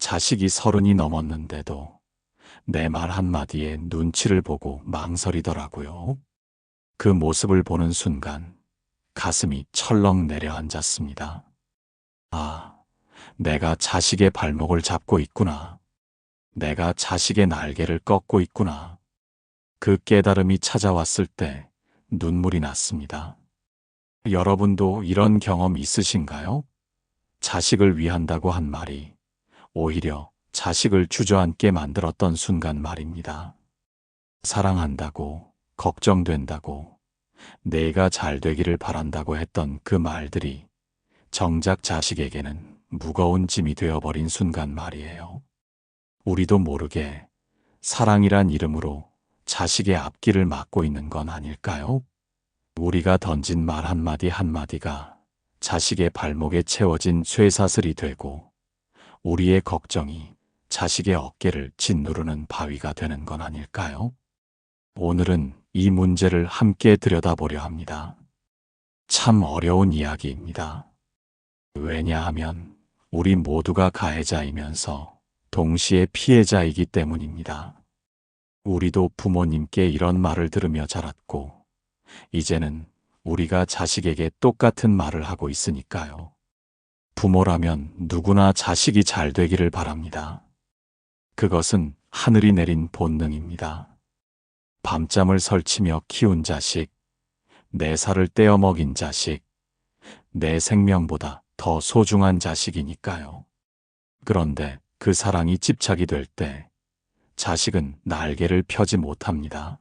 자식이 30이 넘었는데도 내 말 한마디에 눈치를 보고 망설이더라고요. 그 모습을 보는 순간 가슴이 철렁 내려앉았습니다. 아, 내가 자식의 발목을 잡고 있구나. 내가 자식의 날개를 꺾고 있구나. 그 깨달음이 찾아왔을 때 눈물이 났습니다. 여러분도 이런 경험 있으신가요? 자식을 위한다고 한 말이 오히려 자식을 주저앉게 만들었던 순간 말입니다. 사랑한다고, 걱정된다고, 내가 잘 되기를 바란다고 했던 그 말들이 정작 자식에게는 무거운 짐이 되어버린 순간 말이에요. 우리도 모르게 사랑이란 이름으로 자식의 앞길을 막고 있는 건 아닐까요? 우리가 던진 말 한마디 한마디가 자식의 발목에 채워진 쇠사슬이 되고 우리의 걱정이 자식의 어깨를 짓누르는 바위가 되는 건 아닐까요? 오늘은 이 문제를 함께 들여다보려 합니다. 참 어려운 이야기입니다. 왜냐하면 우리 모두가 가해자이면서 동시에 피해자이기 때문입니다. 우리도 부모님께 이런 말을 들으며 자랐고 이제는 우리가 자식에게 똑같은 말을 하고 있으니까요. 부모라면 누구나 자식이 잘 되기를 바랍니다. 그것은 하늘이 내린 본능입니다. 밤잠을 설치며 키운 자식, 내 살을 떼어 먹인 자식, 내 생명보다 더 소중한 자식이니까요. 그런데 그 사랑이 집착이 될 때 자식은 날개를 펴지 못합니다.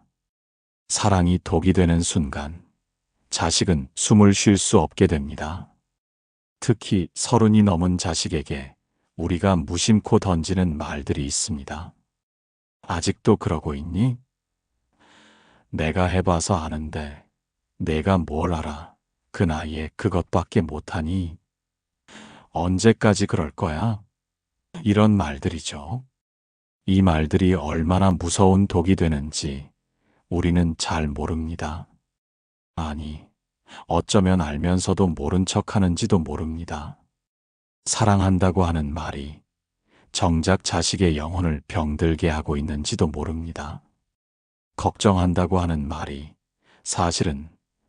사랑이 독이 되는 순간 자식은 숨을 쉴 수 없게 됩니다. 특히 30이 넘은 자식에게 우리가 무심코 던지는 말들이 있습니다. 아직도 그러고 있니? 내가 해봐서 아는데 내가 뭘 알아? 그 나이에 그것밖에 못하니? 언제까지 그럴 거야? 이런 말들이죠. 이 말들이 얼마나 무서운 독이 되는지 우리는 잘 모릅니다. 아니, 어쩌면 알면서도 모른 척 하는지도 모릅니다. 사랑한다고 하는 말이 정작 자식의 영혼을 병들게 하고 있는지도 모릅니다. 걱정한다고 하는 말이 사실은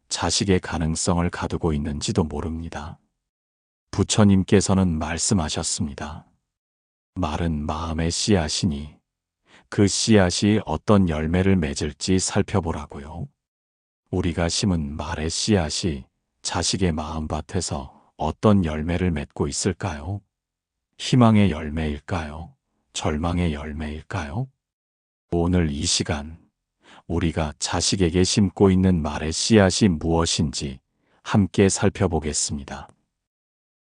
자식의 가능성을 가두고 있는지도 모릅니다. 부처님께서는 말씀하셨습니다. 말은 마음의 씨앗이니 그 씨앗이 어떤 열매를 맺을지 살펴보라고요. 우리가 심은 말의 씨앗이 자식의 마음밭에서 어떤 열매를 맺고 있을까요? 희망의 열매일까요? 절망의 열매일까요? 오늘 이 시간 우리가 자식에게 심고 있는 말의 씨앗이 무엇인지 함께 살펴보겠습니다.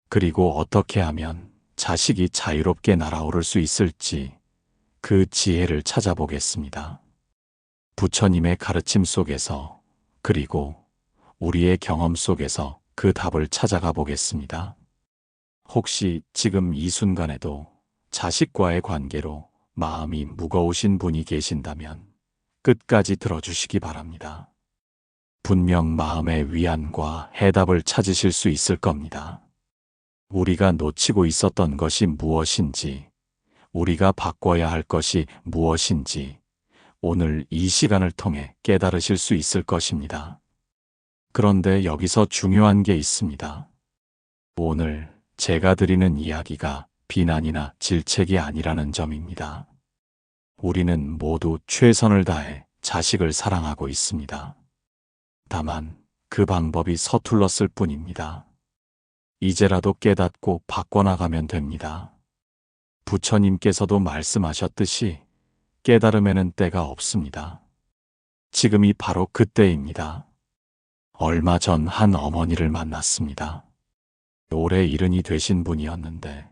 그리고 어떻게 하면 자식이 자유롭게 날아오를 수 있을지 그 지혜를 찾아보겠습니다. 부처님의 가르침 속에서 그리고 우리의 경험 속에서 그 답을 찾아가 보겠습니다. 혹시 지금 이 순간에도 자식과의 관계로 마음이 무거우신 분이 계신다면 끝까지 들어주시기 바랍니다. 분명 마음의 위안과 해답을 찾으실 수 있을 겁니다. 우리가 놓치고 있었던 것이 무엇인지, 우리가 바꿔야 할 것이 무엇인지 오늘 이 시간을 통해 깨달으실 수 있을 것입니다. 그런데 여기서 중요한 게 있습니다. 오늘 제가 드리는 이야기가 비난이나 질책이 아니라는 점입니다. 우리는 모두 최선을 다해 자식을 사랑하고 있습니다. 다만 그 방법이 서툴렀을 뿐입니다. 이제라도 깨닫고 바꿔나가면 됩니다. 부처님께서도 말씀하셨듯이 깨달음에는 때가 없습니다. 지금이 바로 그때입니다. 얼마 전 한 어머니를 만났습니다. 올해 70이 되신 분이었는데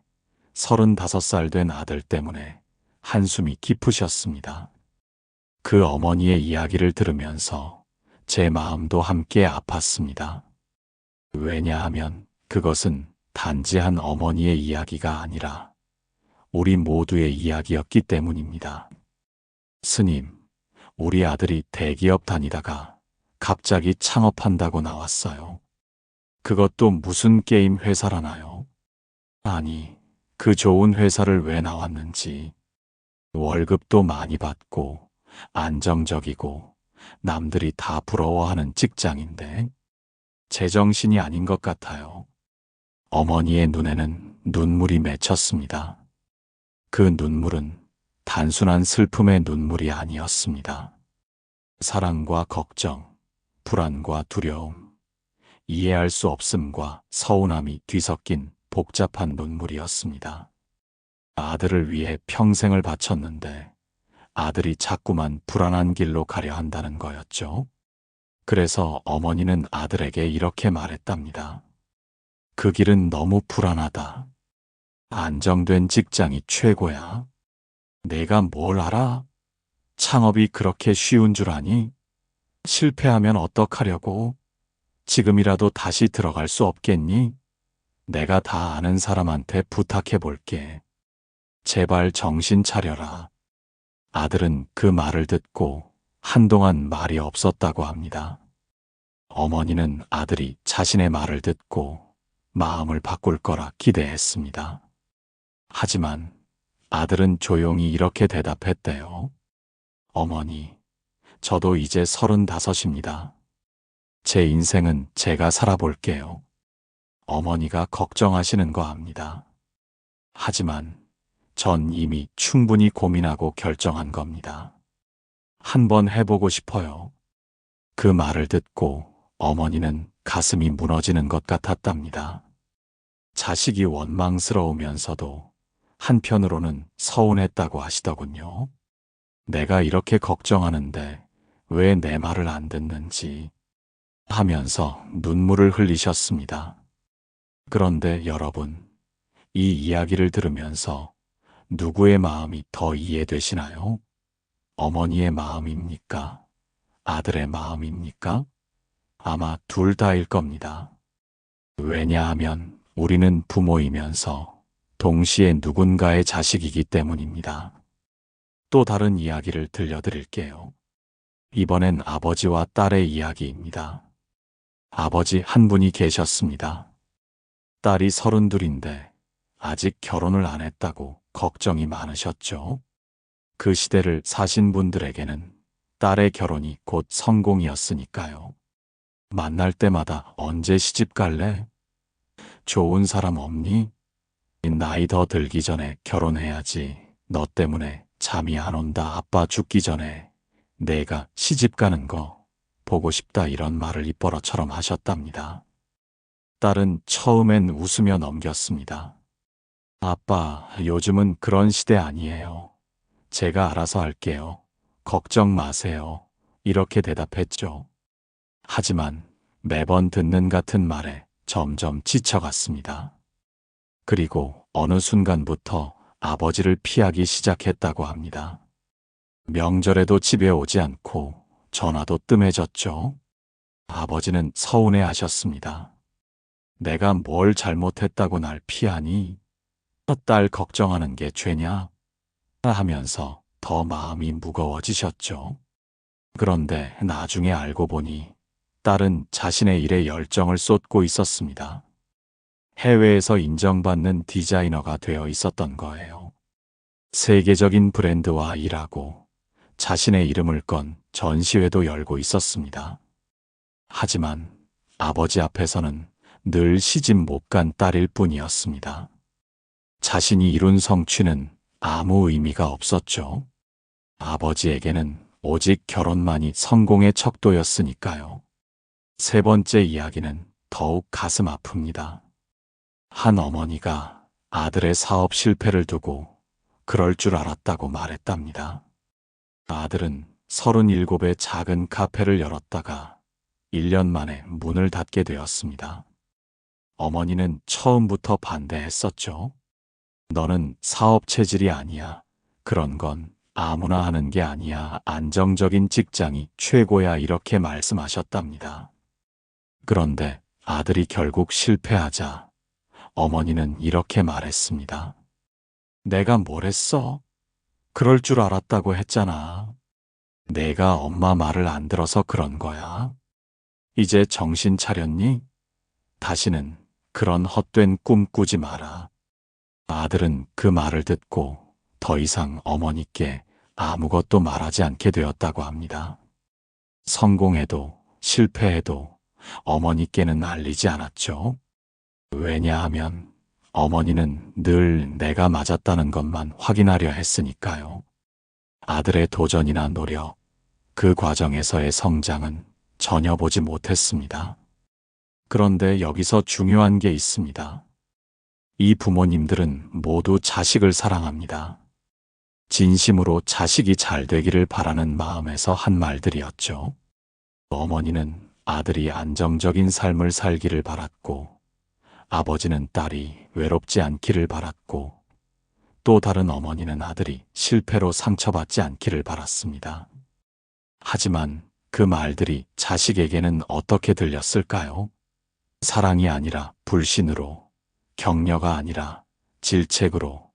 35살 된 아들 때문에 한숨이 깊으셨습니다. 그 어머니의 이야기를 들으면서 제 마음도 함께 아팠습니다. 왜냐하면 그것은 단지 한 어머니의 이야기가 아니라 우리 모두의 이야기였기 때문입니다. 스님, 우리 아들이 대기업 다니다가 갑자기 창업한다고 나왔어요. 그것도 무슨 게임 회사라나요? 아니, 그 좋은 회사를 왜 나왔는지, 월급도 많이 받고 안정적이고 남들이 다 부러워하는 직장인데 제정신이 아닌 것 같아요. 어머니의 눈에는 눈물이 맺혔습니다. 그 눈물은 단순한 슬픔의 눈물이 아니었습니다. 사랑과 걱정, 불안과 두려움, 이해할 수 없음과 서운함이 뒤섞인 복잡한 눈물이었습니다. 아들을 위해 평생을 바쳤는데 아들이 자꾸만 불안한 길로 가려 한다는 거였죠. 그래서 어머니는 아들에게 이렇게 말했답니다. 그 길은 너무 불안하다. 안정된 직장이 최고야. 내가 뭘 알아? 창업이 그렇게 쉬운 줄 아니? 실패하면 어떡하려고? 지금이라도 다시 들어갈 수 없겠니? 내가 다 아는 사람한테 부탁해 볼게. 제발 정신 차려라. 아들은 그 말을 듣고 한동안 말이 없었다고 합니다. 어머니는 아들이 자신의 말을 듣고 마음을 바꿀 거라 기대했습니다. 하지만 아들은 조용히 이렇게 대답했대요. 어머니, 저도 이제 35입니다. 제 인생은 제가 살아볼게요. 어머니가 걱정하시는 거 압니다. 하지만 전 이미 충분히 고민하고 결정한 겁니다. 한번 해보고 싶어요. 그 말을 듣고 어머니는 가슴이 무너지는 것 같았답니다. 자식이 원망스러우면서도 한편으로는 서운했다고 하시더군요. 내가 이렇게 걱정하는데 왜 내 말을 안 듣는지 하면서 눈물을 흘리셨습니다. 그런데 여러분, 이 이야기를 들으면서 누구의 마음이 더 이해되시나요? 어머니의 마음입니까? 아들의 마음입니까? 아마 둘 다일 겁니다. 왜냐하면 우리는 부모이면서 동시에 누군가의 자식이기 때문입니다. 또 다른 이야기를 들려드릴게요. 이번엔 아버지와 딸의 이야기입니다. 아버지 한 분이 계셨습니다. 딸이 32인데 아직 결혼을 안 했다고 걱정이 많으셨죠. 그 시대를 사신 분들에게는 딸의 결혼이 곧 성공이었으니까요. 만날 때마다 언제 시집 갈래? 좋은 사람 없니? 나이 더 들기 전에 결혼해야지. 너 때문에 잠이 안 온다. 아빠 죽기 전에 내가 시집 가는 거 보고 싶다. 이런 말을 입버릇처럼 하셨답니다. 딸은 처음엔 웃으며 넘겼습니다. 아빠, 요즘은 그런 시대 아니에요. 제가 알아서 할게요. 걱정 마세요. 이렇게 대답했죠. 하지만 매번 듣는 같은 말에 점점 지쳐갔습니다. 그리고 어느 순간부터 아버지를 피하기 시작했다고 합니다. 명절에도 집에 오지 않고 전화도 뜸해졌죠. 아버지는 서운해 하셨습니다. 내가 뭘 잘못했다고 날 피하니? 딸 걱정하는 게 죄냐? 하면서 더 마음이 무거워지셨죠. 그런데 나중에 알고 보니 딸은 자신의 일에 열정을 쏟고 있었습니다. 해외에서 인정받는 디자이너가 되어 있었던 거예요. 세계적인 브랜드와 일하고 자신의 이름을 건 전시회도 열고 있었습니다. 하지만 아버지 앞에서는 늘 시집 못 간 딸일 뿐이었습니다. 자신이 이룬 성취는 아무 의미가 없었죠. 아버지에게는 오직 결혼만이 성공의 척도였으니까요. 세 번째 이야기는 더욱 가슴 아픕니다. 한 어머니가 아들의 사업 실패를 두고 그럴 줄 알았다고 말했답니다. 아들은 37의 작은 카페를 열었다가 1년 만에 문을 닫게 되었습니다. 어머니는 처음부터 반대했었죠. 너는 사업 체질이 아니야. 그런 건 아무나 하는 게 아니야. 안정적인 직장이 최고야. 이렇게 말씀하셨답니다. 그런데 아들이 결국 실패하자 어머니는 이렇게 말했습니다. 내가 뭘 했어? 그럴 줄 알았다고 했잖아. 내가 엄마 말을 안 들어서 그런 거야. 이제 정신 차렸니? 다시는 그런 헛된 꿈 꾸지 마라. 아들은 그 말을 듣고 더 이상 어머니께 아무것도 말하지 않게 되었다고 합니다. 성공해도 실패해도 어머니께는 알리지 않았죠. 왜냐하면 어머니는 늘 내가 맞았다는 것만 확인하려 했으니까요. 아들의 도전이나 노력, 그 과정에서의 성장은 전혀 보지 못했습니다. 그런데 여기서 중요한 게 있습니다. 이 부모님들은 모두 자식을 사랑합니다. 진심으로 자식이 잘 되기를 바라는 마음에서 한 말들이었죠. 어머니는 아들이 안정적인 삶을 살기를 바랐고, 아버지는 딸이 외롭지 않기를 바랐고, 또 다른 어머니는 아들이 실패로 상처받지 않기를 바랐습니다. 하지만 그 말들이 자식에게는 어떻게 들렸을까요? 사랑이 아니라 불신으로, 격려가 아니라 질책으로,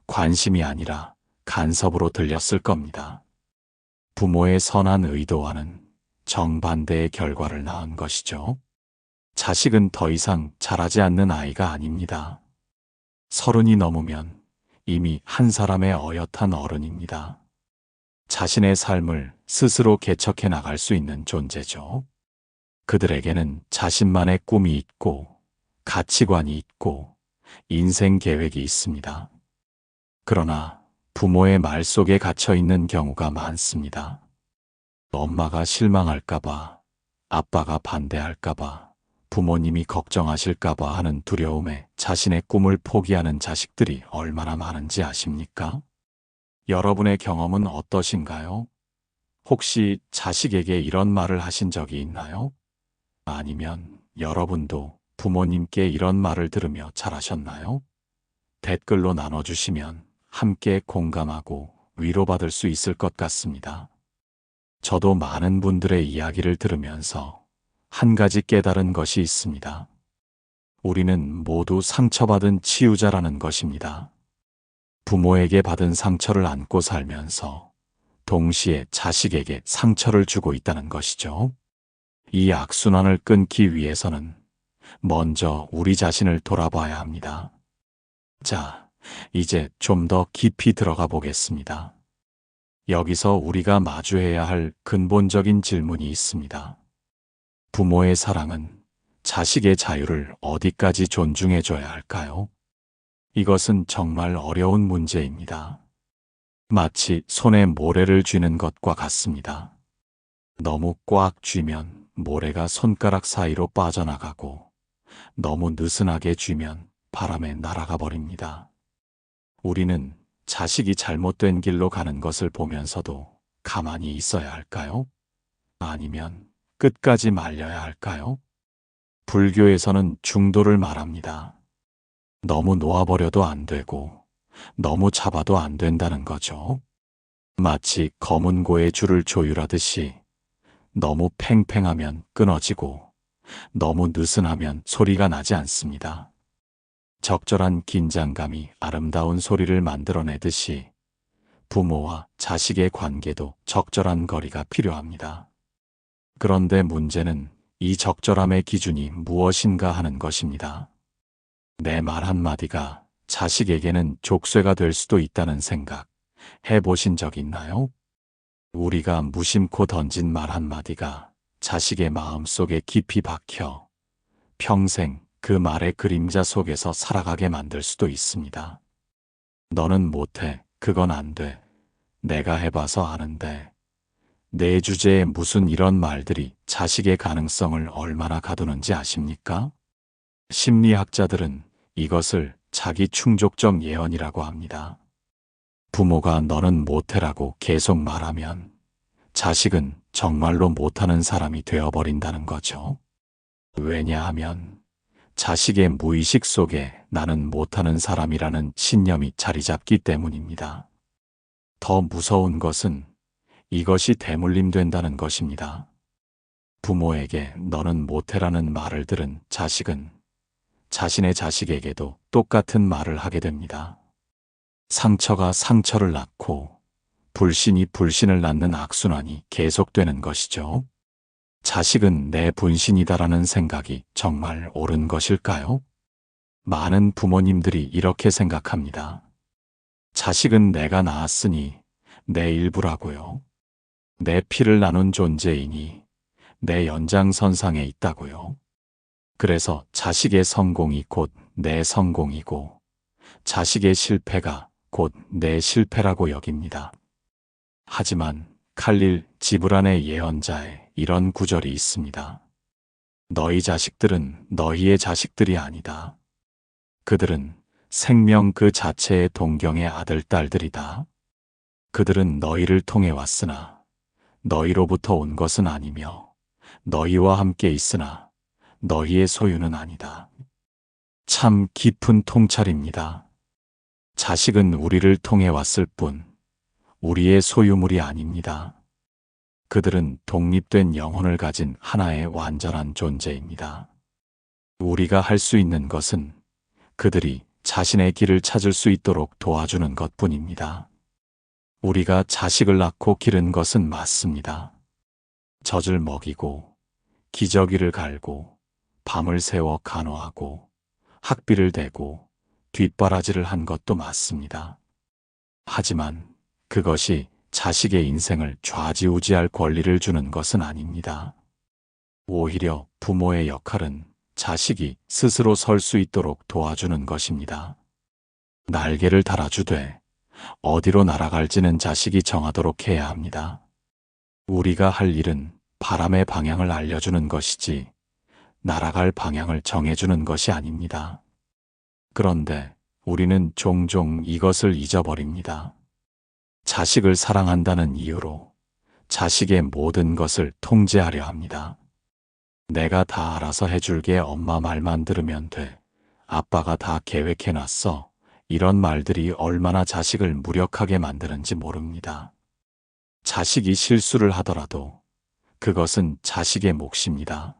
관심이 아니라 간섭으로 들렸을 겁니다. 부모의 선한 의도와는 정반대의 결과를 낳은 것이죠. 자식은 더 이상 자라지 않는 아이가 아닙니다. 30이 넘으면 이미 한 사람의 어엿한 어른입니다. 자신의 삶을 스스로 개척해 나갈 수 있는 존재죠. 그들에게는 자신만의 꿈이 있고, 가치관이 있고, 인생 계획이 있습니다. 그러나 부모의 말 속에 갇혀 있는 경우가 많습니다. 엄마가 실망할까봐, 아빠가 반대할까봐, 부모님이 걱정하실까봐 하는 두려움에 자신의 꿈을 포기하는 자식들이 얼마나 많은지 아십니까? 여러분의 경험은 어떠신가요? 혹시 자식에게 이런 말을 하신 적이 있나요? 아니면 여러분도 부모님께 이런 말을 들으며 자라셨나요? 댓글로 나눠주시면 함께 공감하고 위로받을 수 있을 것 같습니다. 저도 많은 분들의 이야기를 들으면서 한 가지 깨달은 것이 있습니다. 우리는 모두 상처받은 치유자라는 것입니다. 부모에게 받은 상처를 안고 살면서 동시에 자식에게 상처를 주고 있다는 것이죠. 이 악순환을 끊기 위해서는 먼저 우리 자신을 돌아봐야 합니다. 자, 이제 좀 더 깊이 들어가 보겠습니다. 여기서 우리가 마주해야 할 근본적인 질문이 있습니다. 부모의 사랑은 자식의 자유를 어디까지 존중해줘야 할까요? 이것은 정말 어려운 문제입니다. 마치 손에 모래를 쥐는 것과 같습니다. 너무 꽉 쥐면 모래가 손가락 사이로 빠져나가고, 너무 느슨하게 쥐면 바람에 날아가 버립니다. 우리는 자식이 잘못된 길로 가는 것을 보면서도 가만히 있어야 할까요? 아니면 끝까지 말려야 할까요? 불교에서는 중도를 말합니다. 너무 놓아버려도 안 되고, 너무 잡아도 안 된다는 거죠. 마치 검은고의 줄을 조율하듯이 너무 팽팽하면 끊어지고, 너무 느슨하면 소리가 나지 않습니다. 적절한 긴장감이 아름다운 소리를 만들어내듯이 부모와 자식의 관계도 적절한 거리가 필요합니다. 그런데 문제는 이 적절함의 기준이 무엇인가 하는 것입니다. 내 말 한마디가 자식에게는 족쇄가 될 수도 있다는 생각 해보신 적 있나요? 우리가 무심코 던진 말 한마디가 자식의 마음속에 깊이 박혀 평생 그 말의 그림자 속에서 살아가게 만들 수도 있습니다. 너는 못해, 그건 안 돼, 내가 해봐서 아는데, 내 주제에 무슨 이런 말들이 자식의 가능성을 얼마나 가두는지 아십니까? 심리학자들은 이것을 자기 충족적 예언이라고 합니다. 부모가 너는 못해라고 계속 말하면 자식은 정말로 못하는 사람이 되어버린다는 거죠. 왜냐하면 자식의 무의식 속에 나는 못하는 사람이라는 신념이 자리 잡기 때문입니다. 더 무서운 것은 이것이 대물림된다는 것입니다. 부모에게 너는 못해라는 말을 들은 자식은 자신의 자식에게도 똑같은 말을 하게 됩니다. 상처가 상처를 낳고 불신이 불신을 낳는 악순환이 계속되는 것이죠. 자식은 내 분신이다라는 생각이 정말 옳은 것일까요? 많은 부모님들이 이렇게 생각합니다. 자식은 내가 낳았으니 내 일부라고요. 내 피를 나눈 존재이니 내 연장선상에 있다고요. 그래서 자식의 성공이 곧 내 성공이고 자식의 실패가 곧 내 실패라고 여깁니다. 하지만 칼릴 지브란의 예언자에 이런 구절이 있습니다. 너희 자식들은 너희의 자식들이 아니다. 그들은 생명 그 자체의 동경의 아들, 딸들이다. 그들은 너희를 통해 왔으나 너희로부터 온 것은 아니며 너희와 함께 있으나 너희의 소유는 아니다. 참 깊은 통찰입니다. 자식은 우리를 통해 왔을 뿐 우리의 소유물이 아닙니다. 그들은 독립된 영혼을 가진 하나의 완전한 존재입니다. 우리가 할 수 있는 것은 그들이 자신의 길을 찾을 수 있도록 도와주는 것뿐입니다. 우리가 자식을 낳고 기른 것은 맞습니다. 젖을 먹이고 기저귀를 갈고 밤을 새워 간호하고 학비를 대고 뒷바라지를 한 것도 맞습니다. 하지만 그것이 자식의 인생을 좌지우지할 권리를 주는 것은 아닙니다. 오히려 부모의 역할은 자식이 스스로 설 수 있도록 도와주는 것입니다. 날개를 달아주되 어디로 날아갈지는 자식이 정하도록 해야 합니다. 우리가 할 일은 바람의 방향을 알려주는 것이지 날아갈 방향을 정해주는 것이 아닙니다. 그런데 우리는 종종 이것을 잊어버립니다. 자식을 사랑한다는 이유로 자식의 모든 것을 통제하려 합니다. 내가 다 알아서 해줄게, 엄마 말만 들으면 돼, 아빠가 다 계획해놨어, 이런 말들이 얼마나 자식을 무력하게 만드는지 모릅니다. 자식이 실수를 하더라도 그것은 자식의 몫입니다.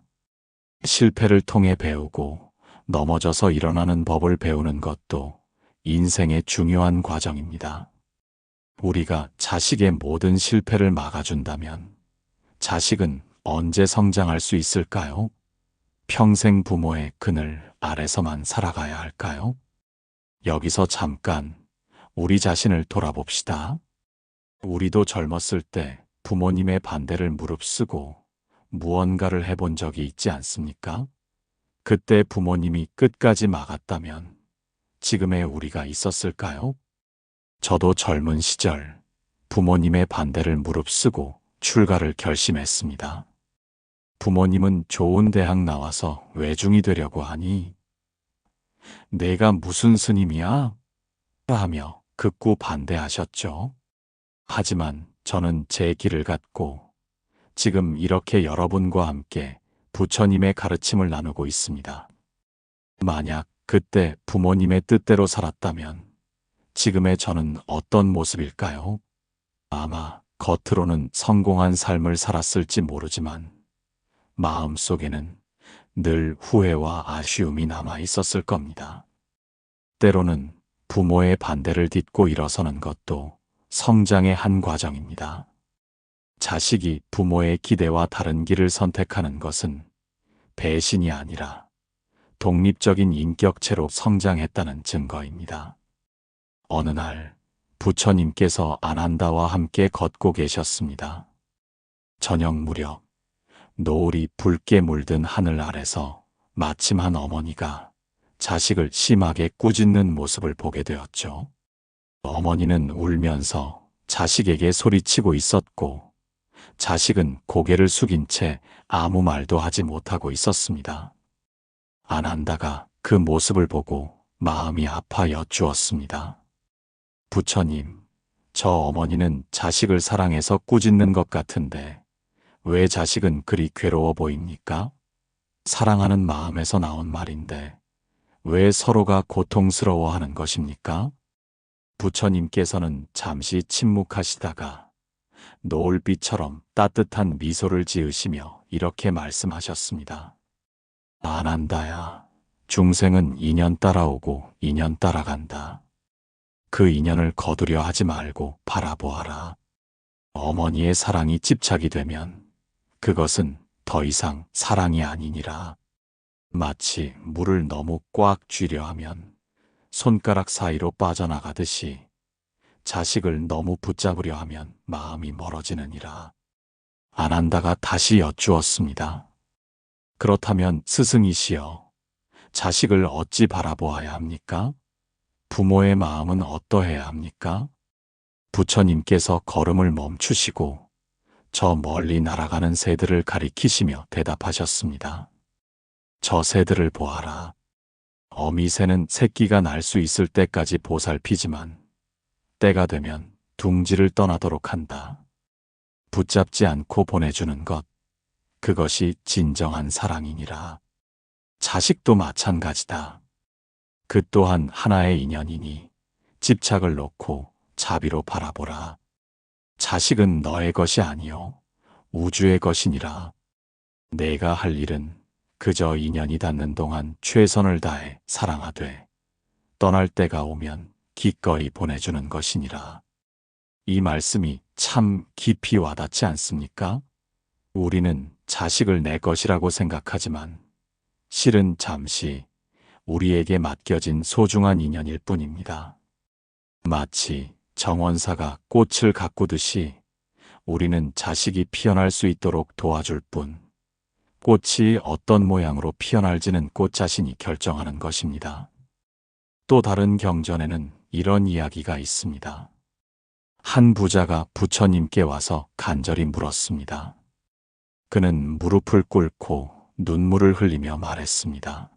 실패를 통해 배우고 넘어져서 일어나는 법을 배우는 것도 인생의 중요한 과정입니다. 우리가 자식의 모든 실패를 막아준다면 자식은 언제 성장할 수 있을까요? 평생 부모의 그늘 아래서만 살아가야 할까요? 여기서 잠깐 우리 자신을 돌아봅시다. 우리도 젊었을 때 부모님의 반대를 무릅쓰고 무언가를 해본 적이 있지 않습니까? 그때 부모님이 끝까지 막았다면 지금의 우리가 있었을까요? 저도 젊은 시절 부모님의 반대를 무릅쓰고 출가를 결심했습니다. 부모님은 좋은 대학 나와서 외중이 되려고 하니 내가 무슨 스님이야? 하며 극구 반대하셨죠. 하지만 저는 제 길을 갔고 지금 이렇게 여러분과 함께 부처님의 가르침을 나누고 있습니다. 만약 그때 부모님의 뜻대로 살았다면 지금의 저는 어떤 모습일까요? 아마 겉으로는 성공한 삶을 살았을지 모르지만 마음속에는 늘 후회와 아쉬움이 남아 있었을 겁니다. 때로는 부모의 반대를 딛고 일어서는 것도 성장의 한 과정입니다. 자식이 부모의 기대와 다른 길을 선택하는 것은 배신이 아니라 독립적인 인격체로 성장했다는 증거입니다. 어느 날 부처님께서 아난다와 함께 걷고 계셨습니다. 저녁 무렵 노을이 붉게 물든 하늘 아래서 마침 한 어머니가 자식을 심하게 꾸짖는 모습을 보게 되었죠. 어머니는 울면서 자식에게 소리치고 있었고 자식은 고개를 숙인 채 아무 말도 하지 못하고 있었습니다. 아난다가 그 모습을 보고 마음이 아파 여쭈었습니다. 부처님, 저 어머니는 자식을 사랑해서 꾸짖는 것 같은데 왜 자식은 그리 괴로워 보입니까? 사랑하는 마음에서 나온 말인데 왜 서로가 고통스러워하는 것입니까? 부처님께서는 잠시 침묵하시다가 노을빛처럼 따뜻한 미소를 지으시며 이렇게 말씀하셨습니다. 아난다야, 중생은 인연 따라오고 인연 따라간다. 그 인연을 거두려 하지 말고 바라보아라. 어머니의 사랑이 집착이 되면 그것은 더 이상 사랑이 아니니라. 마치 물을 너무 꽉 쥐려 하면 손가락 사이로 빠져나가듯이 자식을 너무 붙잡으려 하면 마음이 멀어지느니라. 안 한다가 다시 여쭈었습니다. 그렇다면 스승이시여, 자식을 어찌 바라보아야 합니까? 부모의 마음은 어떠해야 합니까? 부처님께서 걸음을 멈추시고 저 멀리 날아가는 새들을 가리키시며 대답하셨습니다. 저 새들을 보아라. 어미새는 새끼가 날 수 있을 때까지 보살피지만 때가 되면 둥지를 떠나도록 한다. 붙잡지 않고 보내주는 것, 그것이 진정한 사랑이니라. 자식도 마찬가지다. 그 또한 하나의 인연이니 집착을 놓고 자비로 바라보라. 자식은 너의 것이 아니요 우주의 것이니라. 내가 할 일은 그저 인연이 닿는 동안 최선을 다해 사랑하되 떠날 때가 오면 기꺼이 보내주는 것이니라. 이 말씀이 참 깊이 와닿지 않습니까? 우리는 자식을 내 것이라고 생각하지만 실은 잠시 우리에게 맡겨진 소중한 인연일 뿐입니다. 마치 정원사가 꽃을 가꾸듯이 우리는 자식이 피어날 수 있도록 도와줄 뿐, 꽃이 어떤 모양으로 피어날지는 꽃 자신이 결정하는 것입니다. 또 다른 경전에는 이런 이야기가 있습니다. 한 부자가 부처님께 와서 간절히 물었습니다. 그는 무릎을 꿇고 눈물을 흘리며 말했습니다.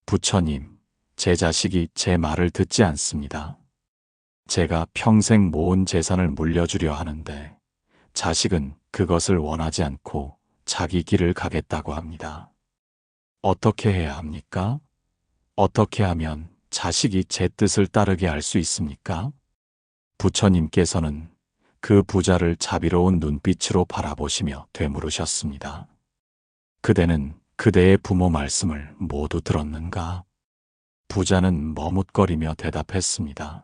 부처님, 제 자식이 제 말을 듣지 않습니다. 제가 평생 모은 재산을 물려주려 하는데 자식은 그것을 원하지 않고 자기 길을 가겠다고 합니다. 어떻게 해야 합니까? 어떻게 하면 자식이 제 뜻을 따르게 할 수 있습니까? 부처님께서는 그 부자를 자비로운 눈빛으로 바라보시며 되물으셨습니다. 그대는 그대의 부모 말씀을 모두 들었는가? 부자는 머뭇거리며 대답했습니다.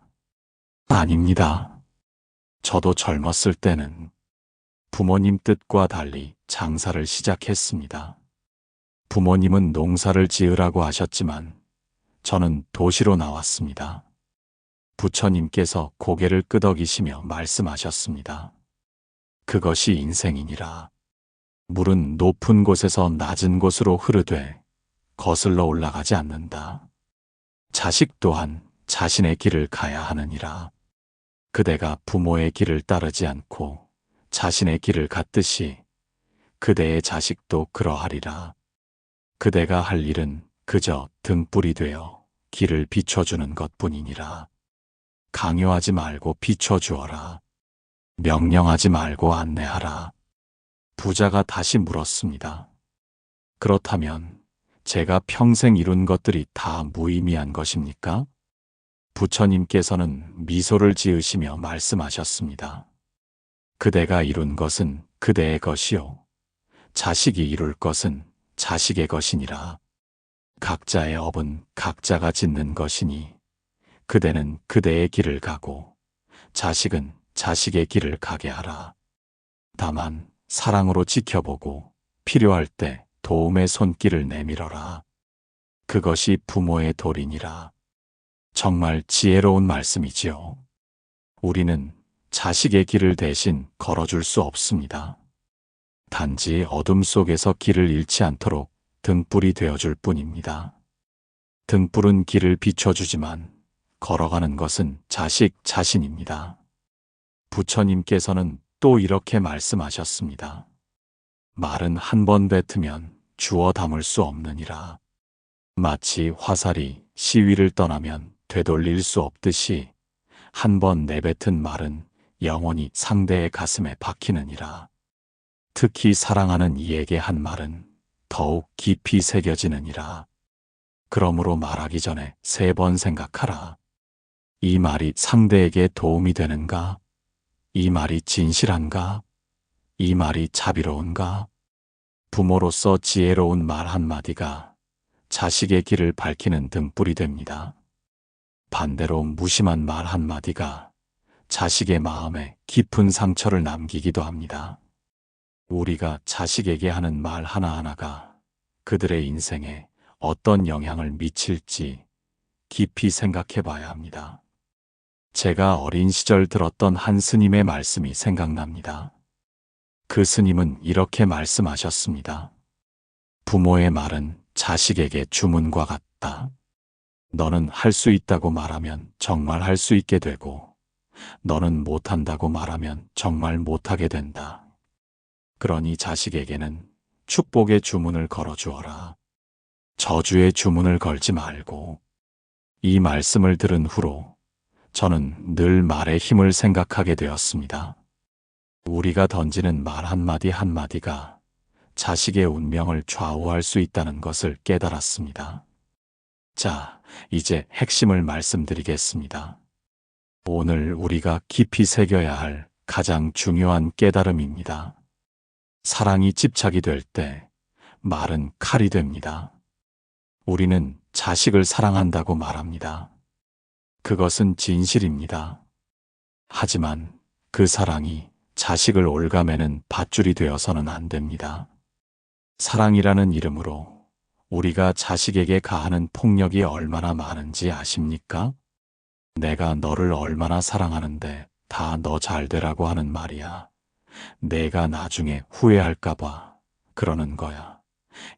아닙니다. 저도 젊었을 때는 부모님 뜻과 달리 장사를 시작했습니다. 부모님은 농사를 지으라고 하셨지만 저는 도시로 나왔습니다. 부처님께서 고개를 끄덕이시며 말씀하셨습니다. 그것이 인생이니라. 물은 높은 곳에서 낮은 곳으로 흐르되 거슬러 올라가지 않는다. 자식 또한 자신의 길을 가야 하느니라. 그대가 부모의 길을 따르지 않고 자신의 길을 갔듯이 그대의 자식도 그러하리라. 그대가 할 일은 그저 등불이 되어 길을 비춰주는 것뿐이니라. 강요하지 말고 비춰주어라. 명령하지 말고 안내하라. 부자가 다시 물었습니다. 그렇다면 제가 평생 이룬 것들이 다 무의미한 것입니까? 부처님께서는 미소를 지으시며 말씀하셨습니다. 그대가 이룬 것은 그대의 것이요. 자식이 이룰 것은 자식의 것이니라. 각자의 업은 각자가 짓는 것이니 그대는 그대의 길을 가고 자식은 자식의 길을 가게 하라. 다만 사랑으로 지켜보고 필요할 때 도움의 손길을 내밀어라. 그것이 부모의 도리니라. 정말 지혜로운 말씀이지요. 우리는 자식의 길을 대신 걸어줄 수 없습니다. 단지 어둠 속에서 길을 잃지 않도록 등불이 되어줄 뿐입니다. 등불은 길을 비춰주지만 걸어가는 것은 자식 자신입니다. 부처님께서는 또 이렇게 말씀하셨습니다. 말은 한 번 뱉으면 주워 담을 수 없느니라. 마치 화살이 시위를 떠나면 되돌릴 수 없듯이 한 번 내뱉은 말은 영원히 상대의 가슴에 박히느니라. 특히 사랑하는 이에게 한 말은 더욱 깊이 새겨지느니라. 그러므로 말하기 전에 3번 생각하라. 이 말이 상대에게 도움이 되는가? 이 말이 진실한가? 이 말이 자비로운가? 부모로서 지혜로운 말 한마디가 자식의 길을 밝히는 등불이 됩니다. 반대로 무심한 말 한마디가 자식의 마음에 깊은 상처를 남기기도 합니다. 우리가 자식에게 하는 말 하나하나가 그들의 인생에 어떤 영향을 미칠지 깊이 생각해 봐야 합니다. 제가 어린 시절 들었던 한 스님의 말씀이 생각납니다. 그 스님은 이렇게 말씀하셨습니다. 부모의 말은 자식에게 주문과 같다. 너는 할 수 있다고 말하면 정말 할 수 있게 되고, 너는 못한다고 말하면 정말 못하게 된다. 그러니 자식에게는 축복의 주문을 걸어주어라. 저주의 주문을 걸지 말고. 이 말씀을 들은 후로 저는 늘 말의 힘을 생각하게 되었습니다. 우리가 던지는 말 한마디 한마디가 자식의 운명을 좌우할 수 있다는 것을 깨달았습니다. 자, 이제 핵심을 말씀드리겠습니다. 오늘 우리가 깊이 새겨야 할 가장 중요한 깨달음입니다. 사랑이 집착이 될 때 말은 칼이 됩니다. 우리는 자식을 사랑한다고 말합니다. 그것은 진실입니다. 하지만 그 사랑이 자식을 올가매는 밧줄이 되어서는 안 됩니다. 사랑이라는 이름으로 우리가 자식에게 가하는 폭력이 얼마나 많은지 아십니까? 내가 너를 얼마나 사랑하는데 다 너 잘 되라고 하는 말이야. 내가 나중에 후회할까봐 그러는 거야.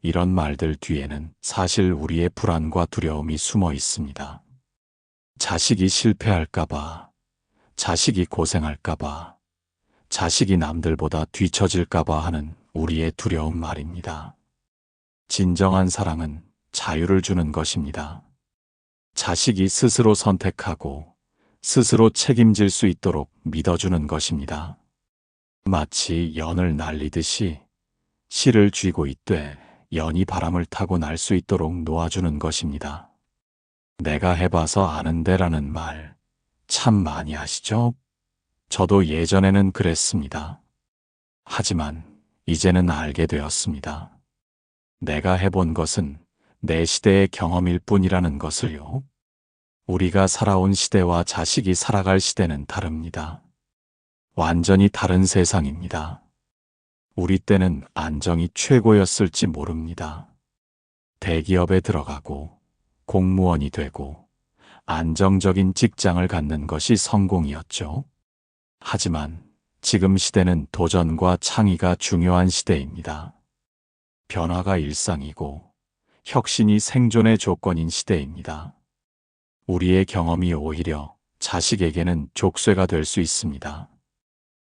이런 말들 뒤에는 사실 우리의 불안과 두려움이 숨어 있습니다. 자식이 실패할까봐, 자식이 고생할까봐, 자식이 남들보다 뒤처질까봐 하는 우리의 두려움 말입니다. 진정한 사랑은 자유를 주는 것입니다. 자식이 스스로 선택하고 스스로 책임질 수 있도록 믿어주는 것입니다. 마치 연을 날리듯이 실을 쥐고 있되 연이 바람을 타고 날 수 있도록 놓아주는 것입니다. 내가 해봐서 아는데라는 말 참 많이 하시죠? 저도 예전에는 그랬습니다. 하지만 이제는 알게 되었습니다. 내가 해본 것은 내 시대의 경험일 뿐이라는 것을요. 우리가 살아온 시대와 자식이 살아갈 시대는 다릅니다. 완전히 다른 세상입니다. 우리 때는 안정이 최고였을지 모릅니다. 대기업에 들어가고 공무원이 되고 안정적인 직장을 갖는 것이 성공이었죠. 하지만 지금 시대는 도전과 창의가 중요한 시대입니다. 변화가 일상이고 혁신이 생존의 조건인 시대입니다. 우리의 경험이 오히려 자식에게는 족쇄가 될 수 있습니다.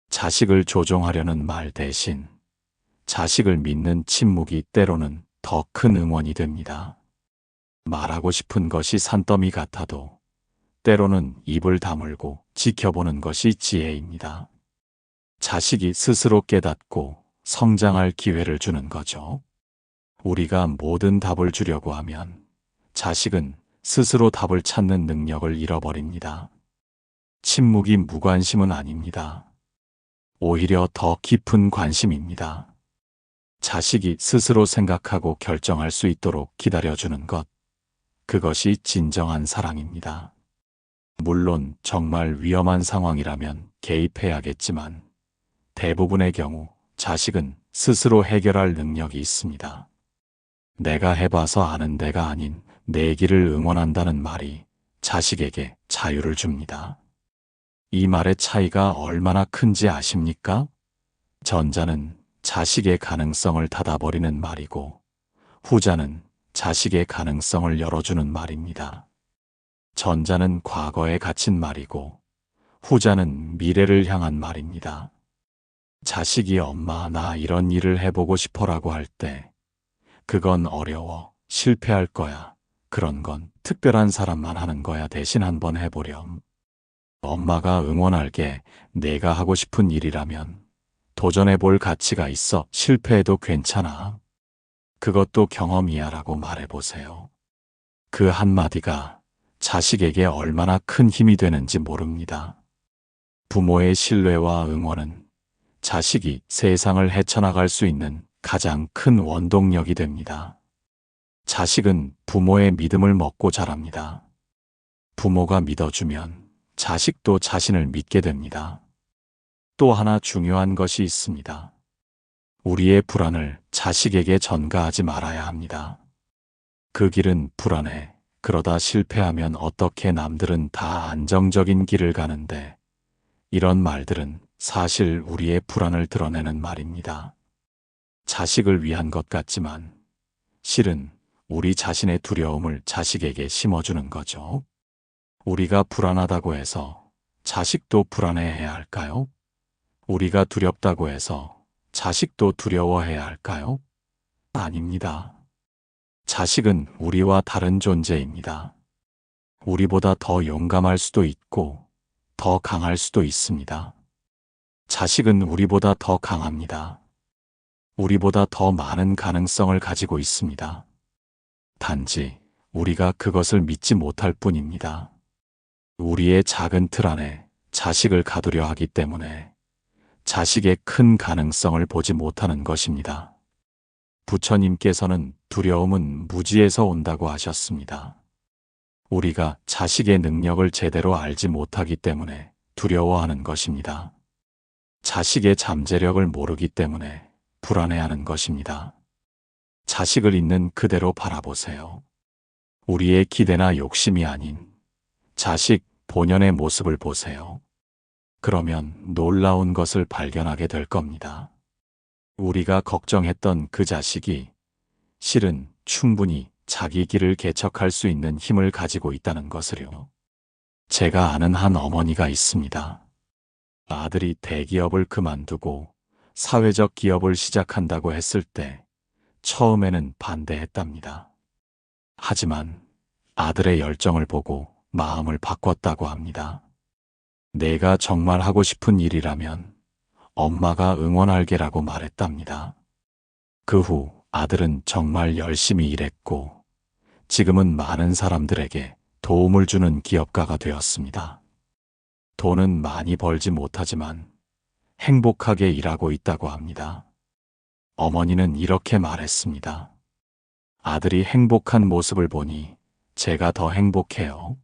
자식을 조종하려는 말 대신 자식을 믿는 침묵이 때로는 더 큰 응원이 됩니다. 말하고 싶은 것이 산더미 같아도 때로는 입을 다물고 지켜보는 것이 지혜입니다. 자식이 스스로 깨닫고 성장할 기회를 주는 거죠. 우리가 모든 답을 주려고 하면 자식은 스스로 답을 찾는 능력을 잃어버립니다. 침묵이 무관심은 아닙니다. 오히려 더 깊은 관심입니다. 자식이 스스로 생각하고 결정할 수 있도록 기다려주는 것, 그것이 진정한 사랑입니다. 물론 정말 위험한 상황이라면 개입해야겠지만 대부분의 경우 자식은 스스로 해결할 능력이 있습니다. 내가 해봐서 아는 데가 아닌 내기를 응원한다는 말이 자식에게 자유를 줍니다. 이 말의 차이가 얼마나 큰지 아십니까? 전자는 자식의 가능성을 닫아버리는 말이고 후자는 자식의 가능성을 열어주는 말입니다. 전자는 과거에 갇힌 말이고 후자는 미래를 향한 말입니다. 자식이 엄마 나 이런 일을 해보고 싶어라고 할 때 그건 어려워 실패할 거야 그런 건 특별한 사람만 하는 거야 대신 한번 해보렴. 엄마가 응원할게 내가 하고 싶은 일이라면 도전해볼 가치가 있어 실패해도 괜찮아. 그것도 경험이야 라고 말해보세요. 그 한마디가 자식에게 얼마나 큰 힘이 되는지 모릅니다. 부모의 신뢰와 응원은 자식이 세상을 헤쳐나갈 수 있는 가장 큰 원동력이 됩니다. 자식은 부모의 믿음을 먹고 자랍니다. 부모가 믿어주면 자식도 자신을 믿게 됩니다. 또 하나 중요한 것이 있습니다. 우리의 불안을 자식에게 전가하지 말아야 합니다. 그 길은 불안해. 그러다 실패하면 어떻게 남들은 다 안정적인 길을 가는데. 이런 말들은 사실 우리의 불안을 드러내는 말입니다. 자식을 위한 것 같지만 실은 우리 자신의 두려움을 자식에게 심어주는 거죠. 우리가 불안하다고 해서 자식도 불안해해야 할까요? 우리가 두렵다고 해서 자식도 두려워해야 할까요? 아닙니다. 자식은 우리와 다른 존재입니다. 우리보다 더 용감할 수도 있고 더 강할 수도 있습니다. 자식은 우리보다 더 강합니다. 우리보다 더 많은 가능성을 가지고 있습니다. 단지 우리가 그것을 믿지 못할 뿐입니다. 우리의 작은 틀 안에 자식을 가두려 하기 때문에 자식의 큰 가능성을 보지 못하는 것입니다. 부처님께서는 두려움은 무지에서 온다고 하셨습니다. 우리가 자식의 능력을 제대로 알지 못하기 때문에 두려워하는 것입니다. 자식의 잠재력을 모르기 때문에 불안해하는 것입니다. 자식을 있는 그대로 바라보세요. 우리의 기대나 욕심이 아닌 자식 본연의 모습을 보세요. 그러면 놀라운 것을 발견하게 될 겁니다. 우리가 걱정했던 그 자식이 실은 충분히 자기 길을 개척할 수 있는 힘을 가지고 있다는 것을요. 제가 아는 한 어머니가 있습니다. 아들이 대기업을 그만두고 사회적 기업을 시작한다고 했을 때 처음에는 반대했답니다. 하지만 아들의 열정을 보고 마음을 바꿨다고 합니다. 내가 정말 하고 싶은 일이라면 엄마가 응원할게라고 말했답니다. 그 후 아들은 정말 열심히 일했고 지금은 많은 사람들에게 도움을 주는 기업가가 되었습니다. 돈은 많이 벌지 못하지만 행복하게 일하고 있다고 합니다. 어머니는 이렇게 말했습니다. 아들이 행복한 모습을 보니 제가 더 행복해요.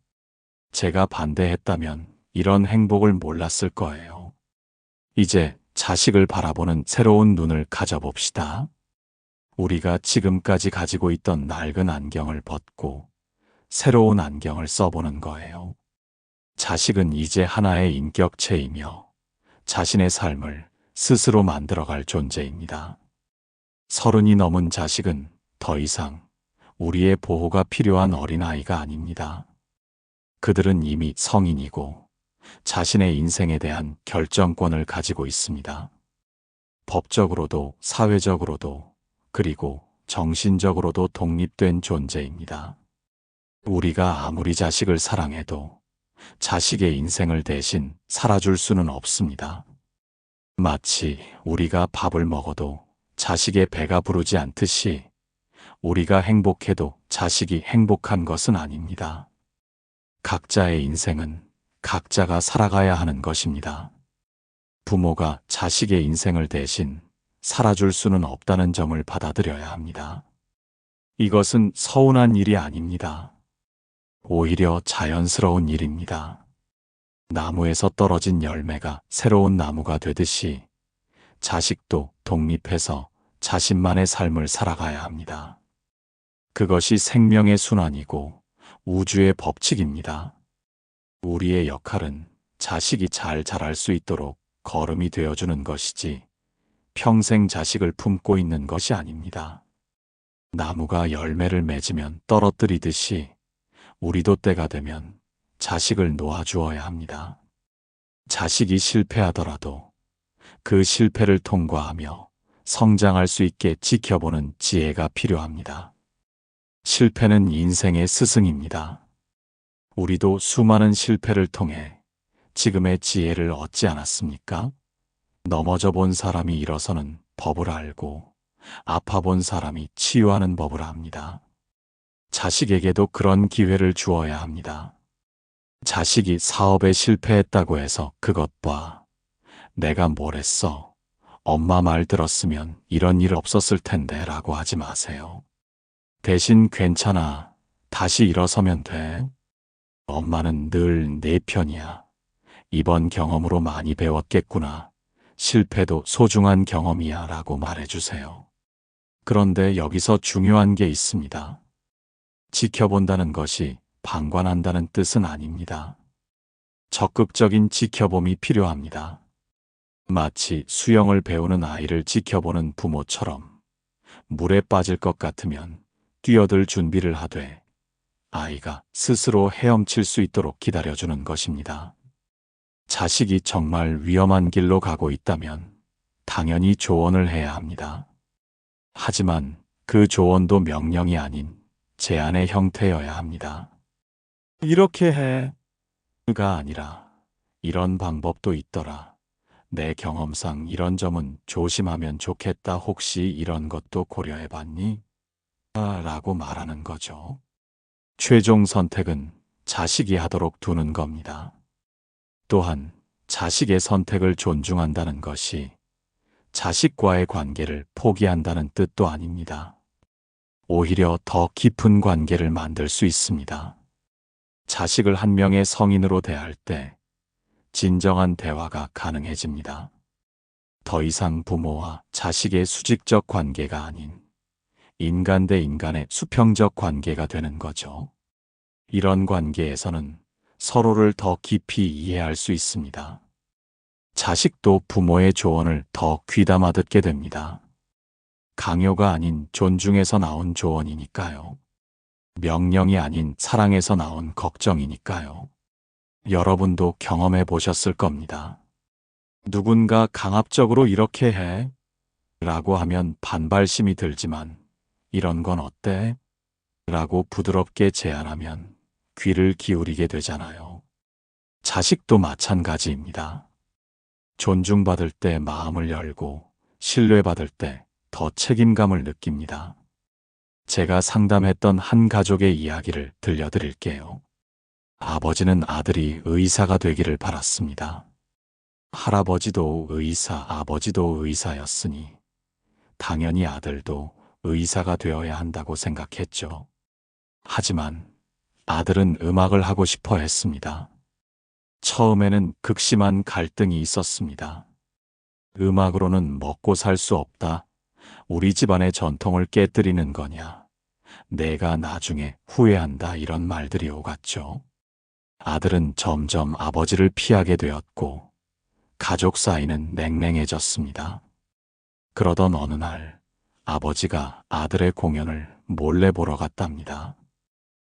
제가 반대했다면 이런 행복을 몰랐을 거예요. 이제 자식을 바라보는 새로운 눈을 가져봅시다. 우리가 지금까지 가지고 있던 낡은 안경을 벗고 새로운 안경을 써보는 거예요. 자식은 이제 하나의 인격체이며 자신의 삶을 스스로 만들어갈 존재입니다. 30이 넘은 자식은 더 이상 우리의 보호가 필요한 어린아이가 아닙니다. 그들은 이미 성인이고 자신의 인생에 대한 결정권을 가지고 있습니다. 법적으로도 사회적으로도 그리고 정신적으로도 독립된 존재입니다. 우리가 아무리 자식을 사랑해도 자식의 인생을 대신 살아줄 수는 없습니다. 마치 우리가 밥을 먹어도 자식의 배가 부르지 않듯이 우리가 행복해도 자식이 행복한 것은 아닙니다. 각자의 인생은 각자가 살아가야 하는 것입니다. 부모가 자식의 인생을 대신 살아줄 수는 없다는 점을 받아들여야 합니다. 이것은 서운한 일이 아닙니다. 오히려 자연스러운 일입니다. 나무에서 떨어진 열매가 새로운 나무가 되듯이 자식도 독립해서 자신만의 삶을 살아가야 합니다. 그것이 생명의 순환이고 우주의 법칙입니다. 우리의 역할은 자식이 잘 자랄 수 있도록 걸음이 되어주는 것이지 평생 자식을 품고 있는 것이 아닙니다. 나무가 열매를 맺으면 떨어뜨리듯이 우리도 때가 되면 자식을 놓아주어야 합니다. 자식이 실패하더라도 그 실패를 통과하며 성장할 수 있게 지켜보는 지혜가 필요합니다. 실패는 인생의 스승입니다. 우리도 수많은 실패를 통해 지금의 지혜를 얻지 않았습니까? 넘어져 본 사람이 일어서는 법을 알고 아파 본 사람이 치유하는 법을 압니다. 자식에게도 그런 기회를 주어야 합니다. 자식이 사업에 실패했다고 해서 그것 봐. 내가 뭘 했어. 엄마 말 들었으면 이런 일 없었을 텐데 라고 하지 마세요. 대신 괜찮아. 다시 일어서면 돼. 엄마는 늘 내 편이야. 이번 경험으로 많이 배웠겠구나. 실패도 소중한 경험이야 라고 말해주세요. 그런데 여기서 중요한 게 있습니다. 지켜본다는 것이 방관한다는 뜻은 아닙니다. 적극적인 지켜봄이 필요합니다. 마치 수영을 배우는 아이를 지켜보는 부모처럼 물에 빠질 것 같으면 뛰어들 준비를 하되 아이가 스스로 헤엄칠 수 있도록 기다려주는 것입니다. 자식이 정말 위험한 길로 가고 있다면 당연히 조언을 해야 합니다. 하지만 그 조언도 명령이 아닌 제안의 형태여야 합니다. 이렇게 해가 아니라 이런 방법도 있더라. 내 경험상 이런 점은 조심하면 좋겠다. 혹시 이런 것도 고려해봤니? 라고 말하는 거죠. 최종 선택은 자식이 하도록 두는 겁니다. 또한 자식의 선택을 존중한다는 것이 자식과의 관계를 포기한다는 뜻도 아닙니다. 오히려 더 깊은 관계를 만들 수 있습니다. 자식을 한 명의 성인으로 대할 때 진정한 대화가 가능해집니다. 더 이상 부모와 자식의 수직적 관계가 아닌 인간 대 인간의 수평적 관계가 되는 거죠. 이런 관계에서는 서로를 더 깊이 이해할 수 있습니다. 자식도 부모의 조언을 더 귀담아 듣게 됩니다. 강요가 아닌 존중에서 나온 조언이니까요. 명령이 아닌 사랑에서 나온 걱정이니까요. 여러분도 경험해 보셨을 겁니다. 누군가 강압적으로 이렇게 해? 라고 하면 반발심이 들지만 이런 건 어때? 라고 부드럽게 제안하면 귀를 기울이게 되잖아요. 자식도 마찬가지입니다. 존중받을 때 마음을 열고 신뢰받을 때 더 책임감을 느낍니다. 제가 상담했던 한 가족의 이야기를 들려드릴게요. 아버지는 아들이 의사가 되기를 바랐습니다. 할아버지도 의사, 아버지도 의사였으니 당연히 아들도 의사가 되어야 한다고 생각했죠. 하지만 아들은 음악을 하고 싶어 했습니다. 처음에는 극심한 갈등이 있었습니다. 음악으로는 먹고 살 수 없다. 우리 집안의 전통을 깨뜨리는 거냐. 내가 나중에 후회한다. 이런 말들이 오갔죠. 아들은 점점 아버지를 피하게 되었고 가족 사이는 냉랭해졌습니다. 그러던 어느 날 아버지가 아들의 공연을 몰래 보러 갔답니다.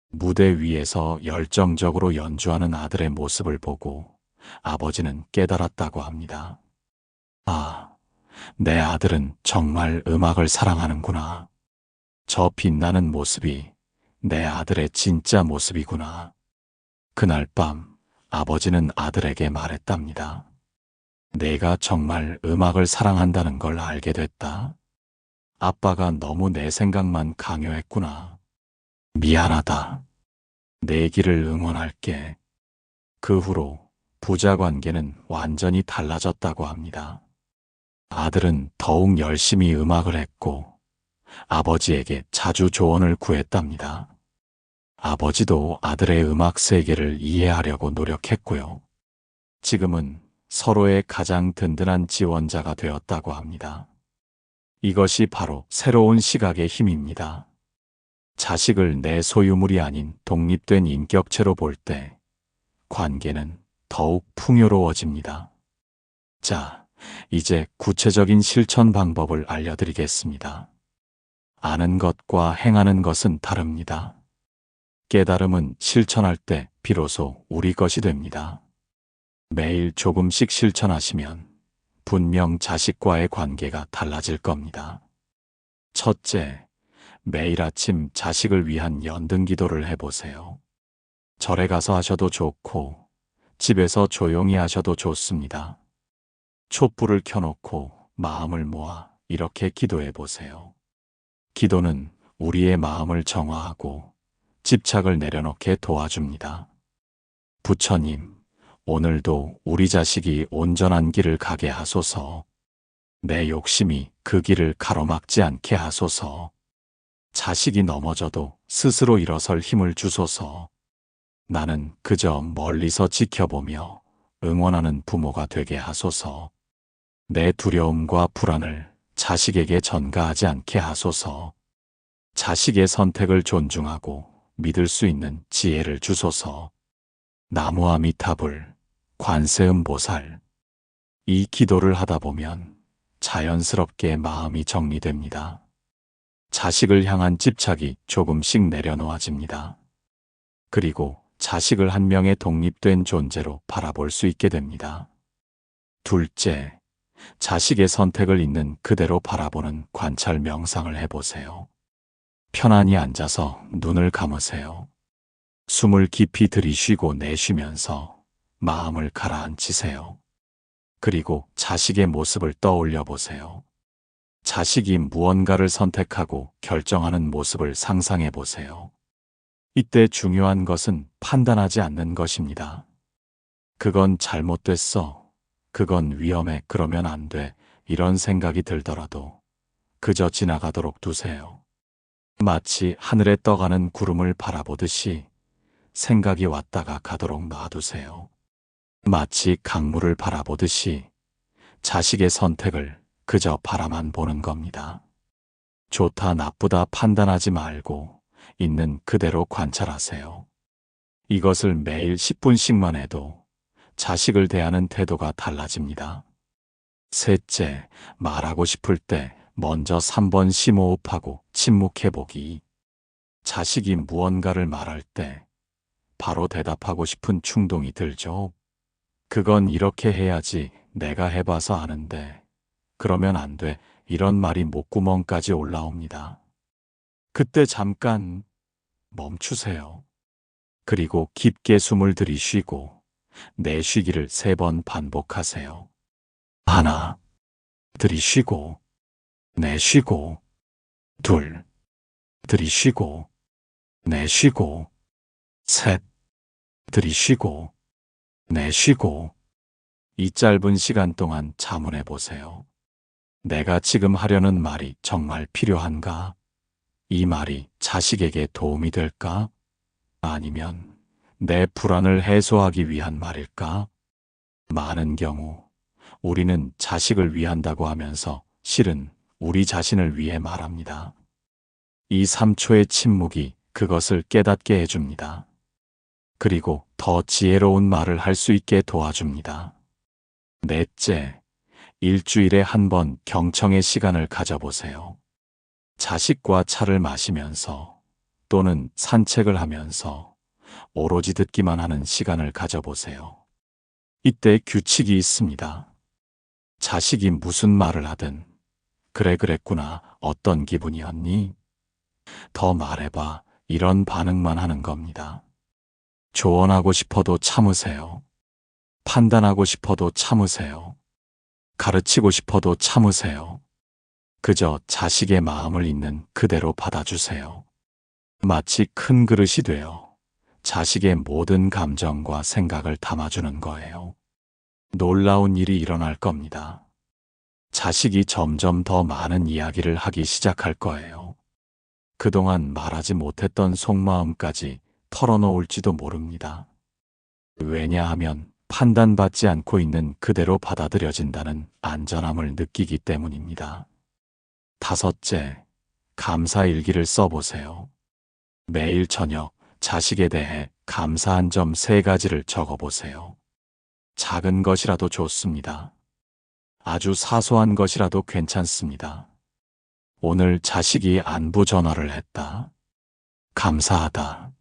무대 위에서 열정적으로 연주하는 아들의 모습을 보고 아버지는 깨달았다고 합니다. 아, 내 아들은 정말 음악을 사랑하는구나. 저 빛나는 모습이 내 아들의 진짜 모습이구나. 그날 밤 아버지는 아들에게 말했답니다. 내가 정말 음악을 사랑한다는 걸 알게 됐다. 아빠가 너무 내 생각만 강요했구나. 미안하다. 내 길을 응원할게. 그 후로 부자 관계는 완전히 달라졌다고 합니다. 아들은 더욱 열심히 음악을 했고 아버지에게 자주 조언을 구했답니다. 아버지도 아들의 음악 세계를 이해하려고 노력했고요. 지금은 서로의 가장 든든한 지원자가 되었다고 합니다. 이것이 바로 새로운 시각의 힘입니다. 자식을 내 소유물이 아닌 독립된 인격체로 볼 때 관계는 더욱 풍요로워집니다. 자, 이제 구체적인 실천 방법을 알려드리겠습니다. 아는 것과 행하는 것은 다릅니다. 깨달음은 실천할 때 비로소 우리 것이 됩니다. 매일 조금씩 실천하시면 분명 자식과의 관계가 달라질 겁니다. 첫째, 매일 아침 자식을 위한 연등 기도를 해보세요. 절에 가서 하셔도 좋고 집에서 조용히 하셔도 좋습니다. 촛불을 켜놓고 마음을 모아 이렇게 기도해 보세요. 기도는 우리의 마음을 정화하고 집착을 내려놓게 도와줍니다. 부처님, 오늘도 우리 자식이 온전한 길을 가게 하소서. 내 욕심이 그 길을 가로막지 않게 하소서. 자식이 넘어져도 스스로 일어설 힘을 주소서. 나는 그저 멀리서 지켜보며 응원하는 부모가 되게 하소서. 내 두려움과 불안을 자식에게 전가하지 않게 하소서. 자식의 선택을 존중하고 믿을 수 있는 지혜를 주소서. 나무아미타불, 관세음보살. 이 기도를 하다 보면 자연스럽게 마음이 정리됩니다. 자식을 향한 집착이 조금씩 내려놓아집니다. 그리고 자식을 한 명의 독립된 존재로 바라볼 수 있게 됩니다. 둘째, 자식의 선택을 있는 그대로 바라보는 관찰 명상을 해보세요. 편안히 앉아서 눈을 감으세요. 숨을 깊이 들이쉬고 내쉬면서 마음을 가라앉히세요. 그리고 자식의 모습을 떠올려 보세요. 자식이 무언가를 선택하고 결정하는 모습을 상상해 보세요. 이때 중요한 것은 판단하지 않는 것입니다. 그건 잘못됐어. 그건 위험해. 그러면 안 돼. 이런 생각이 들더라도 그저 지나가도록 두세요. 마치 하늘에 떠가는 구름을 바라보듯이 생각이 왔다가 가도록 놔두세요. 마치 강물을 바라보듯이 자식의 선택을 그저 바라만 보는 겁니다. 좋다 나쁘다 판단하지 말고 있는 그대로 관찰하세요. 이것을 매일 10분씩만 해도 자식을 대하는 태도가 달라집니다. 셋째, 말하고 싶을 때 먼저 3번 심호흡하고 침묵해보기. 자식이 무언가를 말할 때 바로 대답하고 싶은 충동이 들죠. 그건 이렇게 해야지. 내가 해봐서 아는데. 그러면 안 돼. 이런 말이 목구멍까지 올라옵니다. 그때 잠깐 멈추세요. 그리고 깊게 숨을 들이쉬고 내쉬기를 3번 반복하세요. 하나, 들이쉬고, 내쉬고, 둘, 들이쉬고, 내쉬고, 셋, 들이쉬고, 내쉬고. 이 짧은 시간 동안 자문해 보세요. 내가 지금 하려는 말이 정말 필요한가? 이 말이 자식에게 도움이 될까? 아니면 내 불안을 해소하기 위한 말일까? 많은 경우 우리는 자식을 위한다고 하면서 실은 우리 자신을 위해 말합니다. 이 3초의 침묵이 그것을 깨닫게 해줍니다. 그리고 더 지혜로운 말을 할 수 있게 도와줍니다. 넷째, 일주일에 한 번 경청의 시간을 가져보세요. 자식과 차를 마시면서 또는 산책을 하면서 오로지 듣기만 하는 시간을 가져보세요. 이때 규칙이 있습니다. 자식이 무슨 말을 하든 그래 그랬구나. 어떤 기분이었니? 더 말해봐. 이런 반응만 하는 겁니다. 조언하고 싶어도 참으세요. 판단하고 싶어도 참으세요. 가르치고 싶어도 참으세요. 그저 자식의 마음을 있는 그대로 받아주세요. 마치 큰 그릇이 되어 자식의 모든 감정과 생각을 담아주는 거예요. 놀라운 일이 일어날 겁니다. 자식이 점점 더 많은 이야기를 하기 시작할 거예요. 그동안 말하지 못했던 속마음까지 털어놓을지도 모릅니다. 왜냐하면 판단받지 않고 있는 그대로 받아들여진다는 안전함을 느끼기 때문입니다. 다섯째, 감사일기를 써보세요. 매일 저녁 자식에 대해 감사한 점 3가지를 적어보세요. 작은 것이라도 좋습니다. 아주 사소한 것이라도 괜찮습니다. 오늘 자식이 안부 전화를 했다. 감사하다.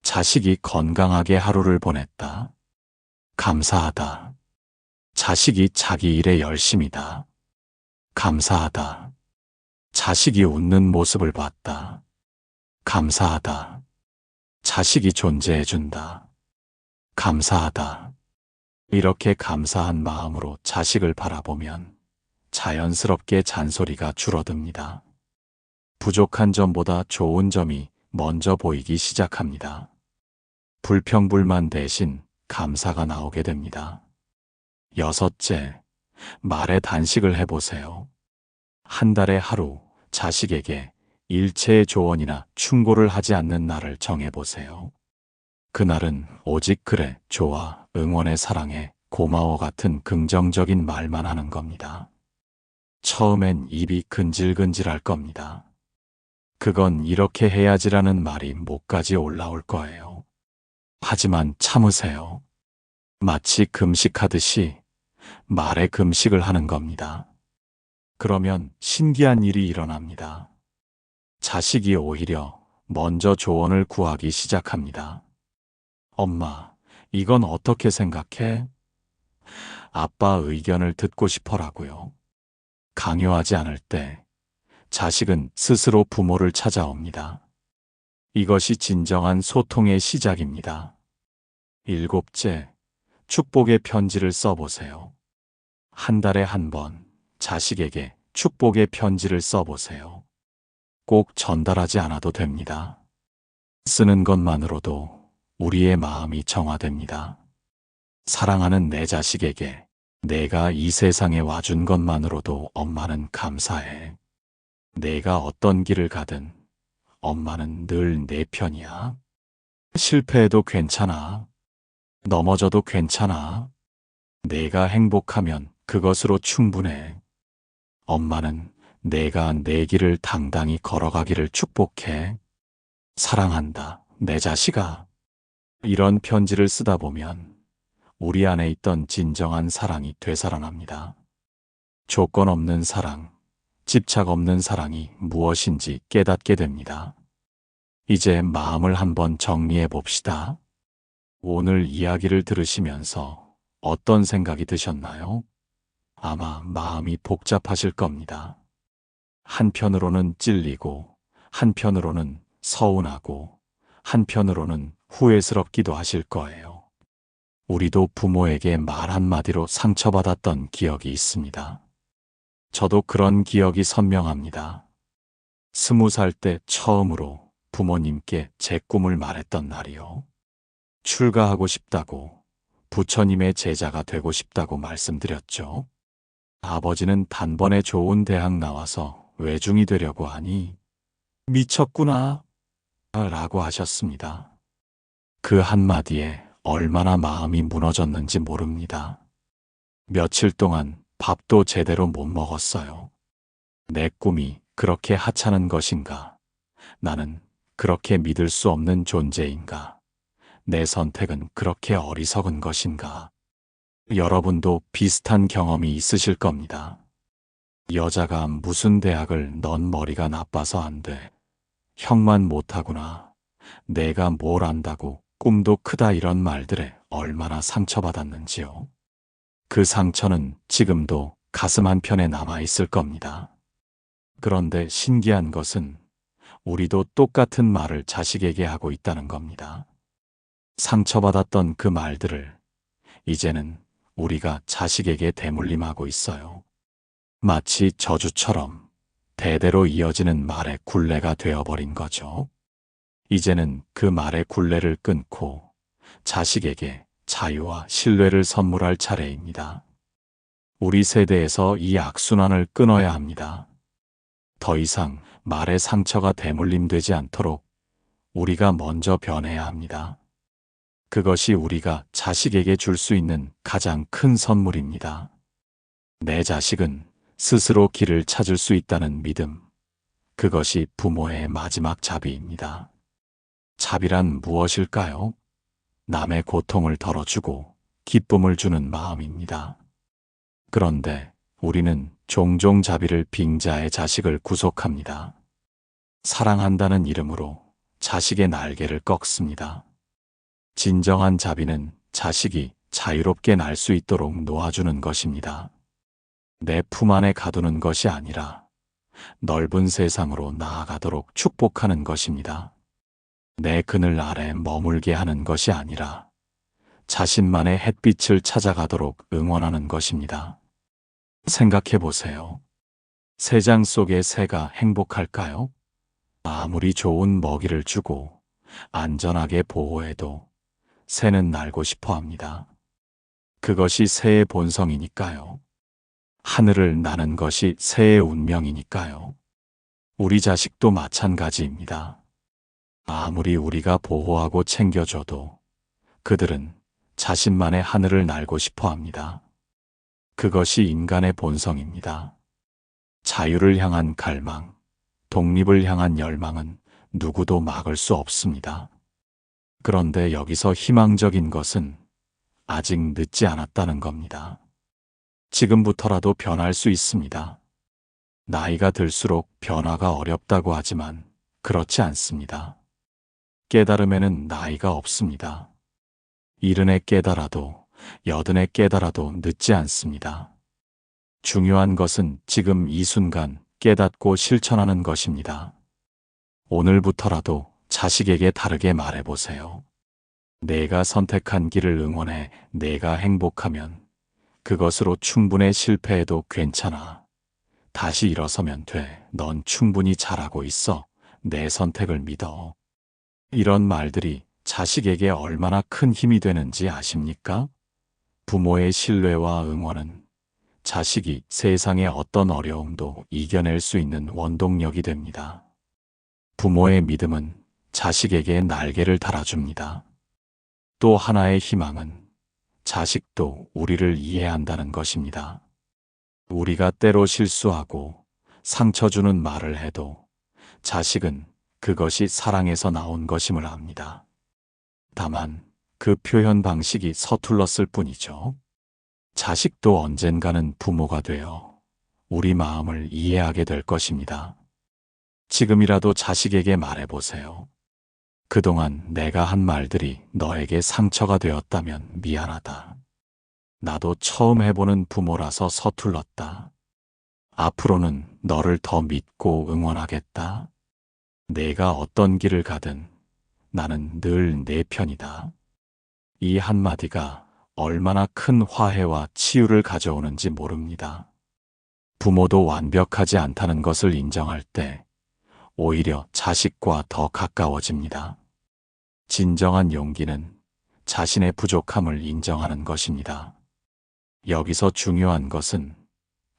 자식이 건강하게 하루를 보냈다. 감사하다. 자식이 자기 일에 열심이다. 감사하다. 자식이 웃는 모습을 봤다. 감사하다. 자식이 존재해준다. 감사하다. 이렇게 감사한 마음으로 자식을 바라보면 자연스럽게 잔소리가 줄어듭니다. 부족한 점보다 좋은 점이 먼저 보이기 시작합니다. 불평불만 대신 감사가 나오게 됩니다. 여섯째, 말에 단식을 해보세요. 한 달에 하루 자식에게 일체의 조언이나 충고를 하지 않는 날을 정해보세요. 그날은 오직 그래, 좋아, 응원해, 사랑해, 고마워 같은 긍정적인 말만 하는 겁니다. 처음엔 입이 근질근질할 겁니다. 그건 이렇게 해야지라는 말이 목까지 올라올 거예요. 하지만 참으세요. 마치 금식하듯이 말에 금식을 하는 겁니다. 그러면 신기한 일이 일어납니다. 자식이 오히려 먼저 조언을 구하기 시작합니다. 엄마, 이건 어떻게 생각해? 아빠 의견을 듣고 싶어라고요. 강요하지 않을 때 자식은 스스로 부모를 찾아옵니다. 이것이 진정한 소통의 시작입니다. 7째, 축복의 편지를 써보세요. 한 달에 한 번 자식에게 축복의 편지를 써보세요. 꼭 전달하지 않아도 됩니다. 쓰는 것만으로도 우리의 마음이 정화됩니다. 사랑하는 내 자식에게 내가 이 세상에 와준 것만으로도 엄마는 감사해. 내가 어떤 길을 가든 엄마는 늘 내 편이야. 실패해도 괜찮아. 넘어져도 괜찮아. 내가 행복하면 그것으로 충분해. 엄마는 내가 내 길을 당당히 걸어가기를 축복해. 사랑한다, 내 자식아. 이런 편지를 쓰다 보면 우리 안에 있던 진정한 사랑이 되살아납니다. 조건 없는 사랑, 집착 없는 사랑이 무엇인지 깨닫게 됩니다. 이제 마음을 한번 정리해 봅시다. 오늘 이야기를 들으시면서 어떤 생각이 드셨나요? 아마 마음이 복잡하실 겁니다. 한편으로는 찔리고, 한편으로는 서운하고, 한편으로는 후회스럽기도 하실 거예요. 우리도 부모에게 말 한마디로 상처받았던 기억이 있습니다. 저도 그런 기억이 선명합니다. 20살 때 처음으로 부모님께 제 꿈을 말했던 날이요. 출가하고 싶다고, 부처님의 제자가 되고 싶다고 말씀드렸죠. 아버지는 단번에 좋은 대학 나와서 외중이 되려고 하니 미쳤구나 라고 하셨습니다. 그 한마디에 얼마나 마음이 무너졌는지 모릅니다. 며칠 동안 밥도 제대로 못 먹었어요. 내 꿈이 그렇게 하찮은 것인가? 나는 그렇게 믿을 수 없는 존재인가? 내 선택은 그렇게 어리석은 것인가? 여러분도 비슷한 경험이 있으실 겁니다. 여자가 무슨 대학을 넌 머리가 나빠서 안 돼. 형만 못하구나. 내가 뭘 안다고 꿈도 크다 이런 말들에 얼마나 상처받았는지요. 그 상처는 지금도 가슴 한편에 남아있을 겁니다. 그런데 신기한 것은 우리도 똑같은 말을 자식에게 하고 있다는 겁니다. 상처받았던 그 말들을 이제는 우리가 자식에게 대물림하고 있어요. 마치 저주처럼 대대로 이어지는 말의 굴레가 되어버린 거죠. 이제는 그 말의 굴레를 끊고 자식에게 자유와 신뢰를 선물할 차례입니다. 우리 세대에서 이 악순환을 끊어야 합니다. 더 이상 말의 상처가 대물림되지 않도록 우리가 먼저 변해야 합니다. 그것이 우리가 자식에게 줄 수 있는 가장 큰 선물입니다. 내 자식은 스스로 길을 찾을 수 있다는 믿음. 그것이 부모의 마지막 자비입니다. 자비란 무엇일까요? 남의 고통을 덜어주고 기쁨을 주는 마음입니다. 그런데 우리는 종종 자비를 빙자해 자식을 구속합니다. 사랑한다는 이름으로 자식의 날개를 꺾습니다. 진정한 자비는 자식이 자유롭게 날 수 있도록 놓아주는 것입니다. 내 품 안에 가두는 것이 아니라 넓은 세상으로 나아가도록 축복하는 것입니다. 내 그늘 아래 머물게 하는 것이 아니라 자신만의 햇빛을 찾아가도록 응원하는 것입니다. 생각해 보세요. 새장 속의 새가 행복할까요? 아무리 좋은 먹이를 주고 안전하게 보호해도 새는 날고 싶어 합니다. 그것이 새의 본성이니까요. 하늘을 나는 것이 새의 운명이니까요. 우리 자식도 마찬가지입니다. 아무리 우리가 보호하고 챙겨줘도 그들은 자신만의 하늘을 날고 싶어 합니다. 그것이 인간의 본성입니다. 자유를 향한 갈망, 독립을 향한 열망은 누구도 막을 수 없습니다. 그런데 여기서 희망적인 것은 아직 늦지 않았다는 겁니다. 지금부터라도 변할 수 있습니다. 나이가 들수록 변화가 어렵다고 하지만 그렇지 않습니다. 깨달음에는 나이가 없습니다. 70에 깨달아도 80에 깨달아도 늦지 않습니다. 중요한 것은 지금 이 순간 깨닫고 실천하는 것입니다. 오늘부터라도 자식에게 다르게 말해보세요. 내가 선택한 길을 응원해. 내가 행복하면 그것으로 충분해. 실패해도 괜찮아. 다시 일어서면 돼. 넌 충분히 잘하고 있어. 내 선택을 믿어. 이런 말들이 자식에게 얼마나 큰 힘이 되는지 아십니까? 부모의 신뢰와 응원은 자식이 세상의 어떤 어려움도 이겨낼 수 있는 원동력이 됩니다. 부모의 믿음은 자식에게 날개를 달아줍니다. 또 하나의 희망은 자식도 우리를 이해한다는 것입니다. 우리가 때로 실수하고 상처 주는 말을 해도 자식은 그것이 사랑에서 나온 것임을 압니다. 다만 그 표현 방식이 서툴렀을 뿐이죠. 자식도 언젠가는 부모가 되어 우리 마음을 이해하게 될 것입니다. 지금이라도 자식에게 말해보세요. 그동안 내가 한 말들이 너에게 상처가 되었다면 미안하다. 나도 처음 해보는 부모라서 서툴렀다. 앞으로는 너를 더 믿고 응원하겠다. 내가 어떤 길을 가든 나는 늘 내 편이다. 이 한마디가 얼마나 큰 화해와 치유를 가져오는지 모릅니다. 부모도 완벽하지 않다는 것을 인정할 때 오히려 자식과 더 가까워집니다. 진정한 용기는 자신의 부족함을 인정하는 것입니다. 여기서 중요한 것은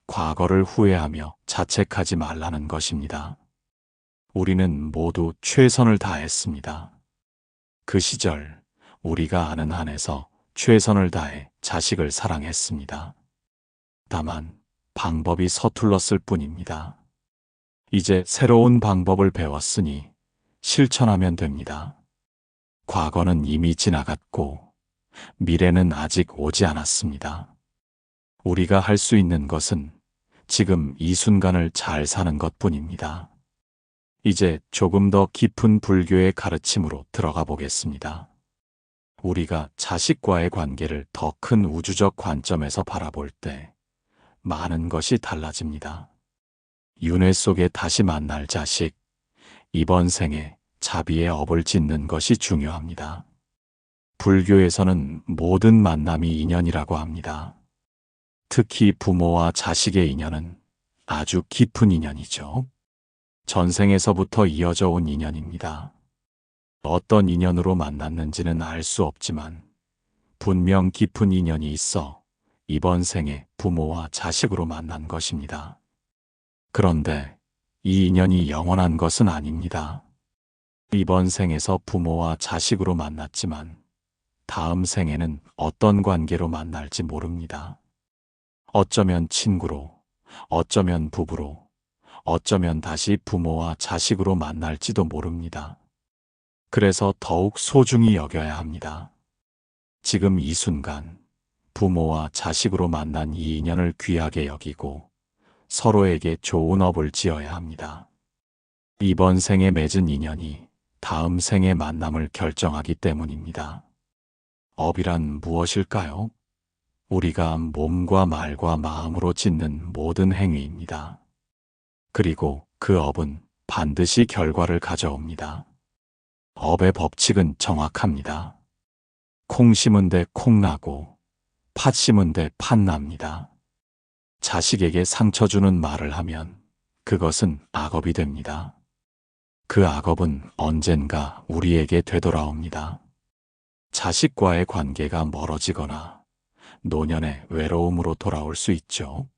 과거를 후회하며 자책하지 말라는 것입니다. 우리는 모두 최선을 다했습니다. 그 시절 우리가 아는 한에서 최선을 다해 자식을 사랑했습니다. 다만 방법이 서툴렀을 뿐입니다. 이제 새로운 방법을 배웠으니 실천하면 됩니다. 과거는 이미 지나갔고 미래는 아직 오지 않았습니다. 우리가 할 수 있는 것은 지금 이 순간을 잘 사는 것뿐입니다. 이제 조금 더 깊은 불교의 가르침으로 들어가 보겠습니다. 우리가 자식과의 관계를 더 큰 우주적 관점에서 바라볼 때 많은 것이 달라집니다. 윤회 속에 다시 만날 자식, 이번 생에 자비의 업을 짓는 것이 중요합니다. 불교에서는 모든 만남이 인연이라고 합니다. 특히 부모와 자식의 인연은 아주 깊은 인연이죠. 전생에서부터 이어져 온 인연입니다. 어떤 인연으로 만났는지는 알 수 없지만 분명 깊은 인연이 있어 이번 생에 부모와 자식으로 만난 것입니다. 그런데 이 인연이 영원한 것은 아닙니다. 이번 생에서 부모와 자식으로 만났지만 다음 생에는 어떤 관계로 만날지 모릅니다. 어쩌면 친구로, 어쩌면 부부로, 어쩌면 다시 부모와 자식으로 만날지도 모릅니다. 그래서 더욱 소중히 여겨야 합니다. 지금 이 순간 부모와 자식으로 만난 이 인연을 귀하게 여기고 서로에게 좋은 업을 지어야 합니다. 이번 생에 맺은 인연이 다음 생의 만남을 결정하기 때문입니다. 업이란 무엇일까요? 우리가 몸과 말과 마음으로 짓는 모든 행위입니다. 그리고 그 업은 반드시 결과를 가져옵니다. 업의 법칙은 정확합니다. 콩 심은 데 콩 나고 팥 심은 데 팥 납니다. 자식에게 상처 주는 말을 하면 그것은 악업이 됩니다. 그 악업은 언젠가 우리에게 되돌아옵니다. 자식과의 관계가 멀어지거나 노년의 외로움으로 돌아올 수 있죠.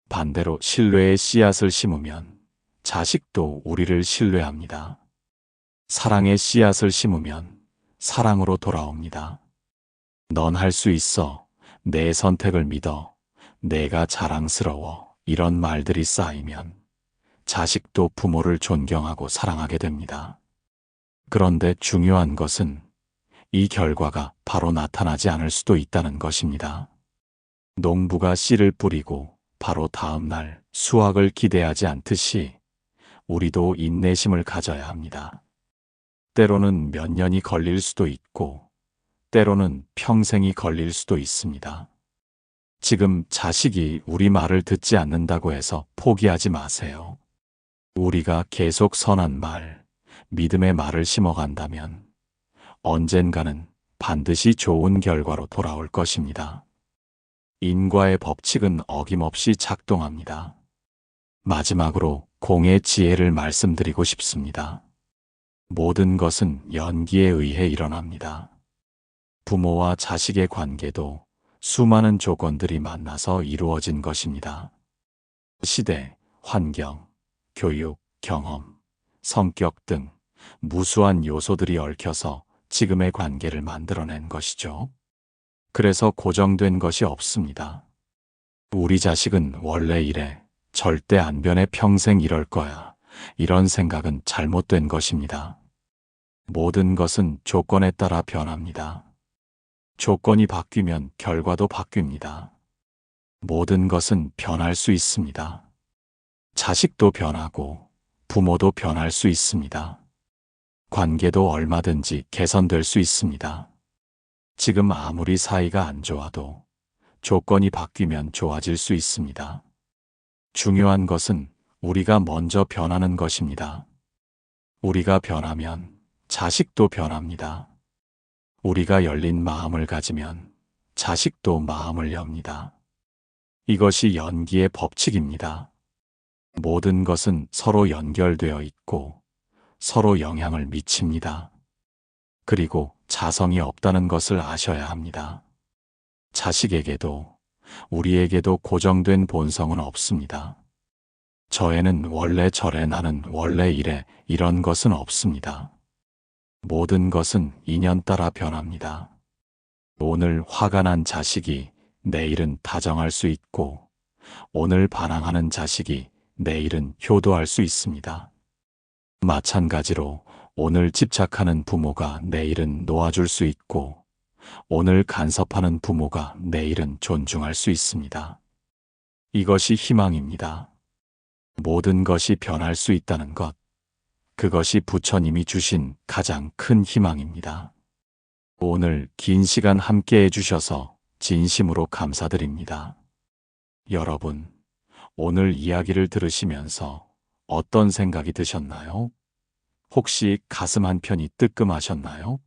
반대로 신뢰의 씨앗을 심으면 자식도 우리를 신뢰합니다. 사랑의 씨앗을 심으면 사랑으로 돌아옵니다. 넌 할 수 있어. 내 선택을 믿어. 내가 자랑스러워. 이런 말들이 쌓이면 자식도 부모를 존경하고 사랑하게 됩니다. 그런데 중요한 것은 이 결과가 바로 나타나지 않을 수도 있다는 것입니다. 농부가 씨를 뿌리고 바로 다음 날 수확을 기대하지 않듯이 우리도 인내심을 가져야 합니다. 때로는 몇 년이 걸릴 수도 있고 때로는 평생이 걸릴 수도 있습니다. 지금 자식이 우리 말을 듣지 않는다고 해서 포기하지 마세요. 우리가 계속 선한 말, 믿음의 말을 심어간다면 언젠가는 반드시 좋은 결과로 돌아올 것입니다. 인과의 법칙은 어김없이 작동합니다. 마지막으로 공의 지혜를 말씀드리고 싶습니다. 모든 것은 연기에 의해 일어납니다. 부모와 자식의 관계도 수많은 조건들이 만나서 이루어진 것입니다. 시대, 환경, 교육, 경험, 성격 등 무수한 요소들이 얽혀서 지금의 관계를 만들어낸 것이죠. 그래서 고정된 것이 없습니다. 우리 자식은 원래 이래, 절대 안 변해, 평생 이럴 거야, 이런 생각은 잘못된 것입니다. 모든 것은 조건에 따라 변합니다. 조건이 바뀌면 결과도 바뀝니다. 모든 것은 변할 수 있습니다. 자식도 변하고 부모도 변할 수 있습니다. 관계도 얼마든지 개선될 수 있습니다. 지금 아무리 사이가 안 좋아도 조건이 바뀌면 좋아질 수 있습니다. 중요한 것은 우리가 먼저 변하는 것입니다. 우리가 변하면 자식도 변합니다. 우리가 열린 마음을 가지면 자식도 마음을 엽니다. 이것이 연기의 법칙입니다. 모든 것은 서로 연결되어 있고 서로 영향을 미칩니다. 그리고 자성이 없다는 것을 아셔야 합니다. 자식에게도 우리에게도 고정된 본성은 없습니다. 저애는 원래 저래, 나는 원래 이래, 이런 것은 없습니다. 모든 것은 인연 따라 변합니다. 오늘 화가 난 자식이 내일은 다정할 수 있고 오늘 반항하는 자식이 내일은 효도할 수 있습니다. 마찬가지로 오늘 집착하는 부모가 내일은 놓아줄 수 있고 오늘 간섭하는 부모가 내일은 존중할 수 있습니다. 이것이 희망입니다. 모든 것이 변할 수 있다는 것, 그것이 부처님이 주신 가장 큰 희망입니다. 오늘 긴 시간 함께 해주셔서 진심으로 감사드립니다. 여러분, 오늘 이야기를 들으시면서 어떤 생각이 드셨나요? 혹시 가슴 한편이 뜨끔하셨나요?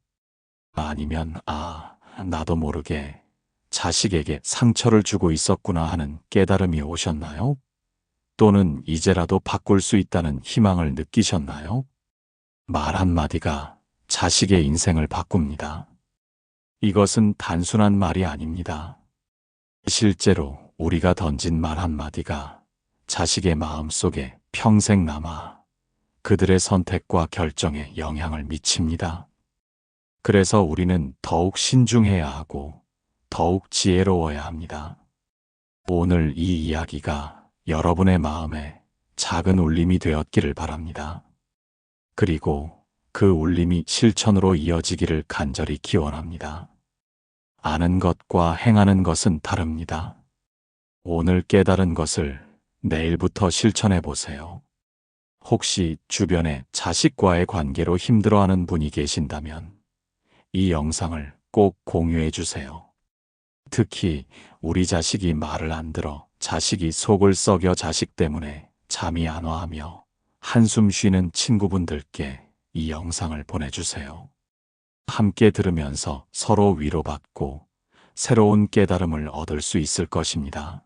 아니면 나도 모르게 자식에게 상처를 주고 있었구나 하는 깨달음이 오셨나요? 또는 이제라도 바꿀 수 있다는 희망을 느끼셨나요? 말 한마디가 자식의 인생을 바꿉니다. 이것은 단순한 말이 아닙니다. 실제로 우리가 던진 말 한마디가 자식의 마음속에 평생 남아 그들의 선택과 결정에 영향을 미칩니다. 그래서 우리는 더욱 신중해야 하고 더욱 지혜로워야 합니다. 오늘 이 이야기가 여러분의 마음에 작은 울림이 되었기를 바랍니다. 그리고 그 울림이 실천으로 이어지기를 간절히 기원합니다. 아는 것과 행하는 것은 다릅니다. 오늘 깨달은 것을 내일부터 실천해 보세요. 혹시 주변에 자식과의 관계로 힘들어하는 분이 계신다면 이 영상을 꼭 공유해 주세요. 특히 우리 자식이 말을 안 들어, 자식이 속을 썩여 자식 때문에 잠이 안 와 하며 한숨 쉬는 친구분들께 이 영상을 보내주세요. 함께 들으면서 서로 위로받고 새로운 깨달음을 얻을 수 있을 것입니다.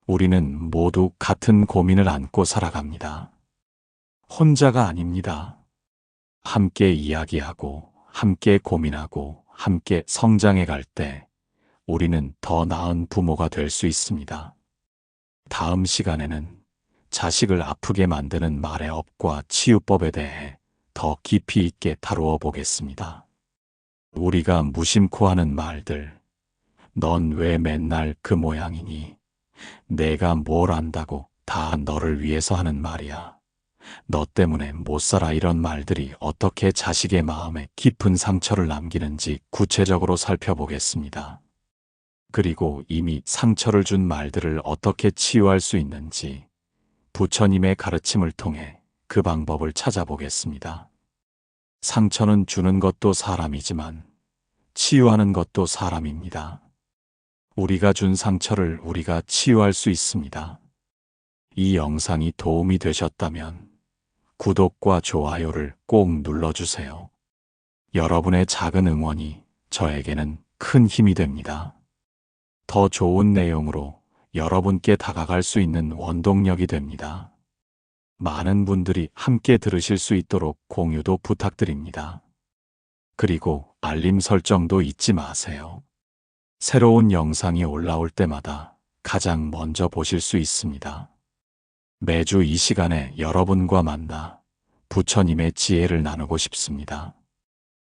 우리는 모두 같은 고민을 안고 살아갑니다. 혼자가 아닙니다. 함께 이야기하고 함께 고민하고 함께 성장해 갈 때 우리는 더 나은 부모가 될 수 있습니다. 다음 시간에는 자식을 아프게 만드는 말의 업과 치유법에 대해 더 깊이 있게 다루어 보겠습니다. 우리가 무심코 하는 말들, 넌 왜 맨날 그 모양이니? 내가 뭘 안다고 다 너를 위해서 하는 말이야. 너 때문에 못 살아 이런 말들이 어떻게 자식의 마음에 깊은 상처를 남기는지 구체적으로 살펴보겠습니다. 그리고 이미 상처를 준 말들을 어떻게 치유할 수 있는지 부처님의 가르침을 통해 그 방법을 찾아보겠습니다. 상처는 주는 것도 사람이지만 치유하는 것도 사람입니다. 우리가 준 상처를 우리가 치유할 수 있습니다. 이 영상이 도움이 되셨다면 구독과 좋아요를 꼭 눌러주세요. 여러분의 작은 응원이 저에게는 큰 힘이 됩니다. 더 좋은 내용으로 여러분께 다가갈 수 있는 원동력이 됩니다. 많은 분들이 함께 들으실 수 있도록 공유도 부탁드립니다. 그리고 알림 설정도 잊지 마세요. 새로운 영상이 올라올 때마다 가장 먼저 보실 수 있습니다. 매주 이 시간에 여러분과 만나 부처님의 지혜를 나누고 싶습니다.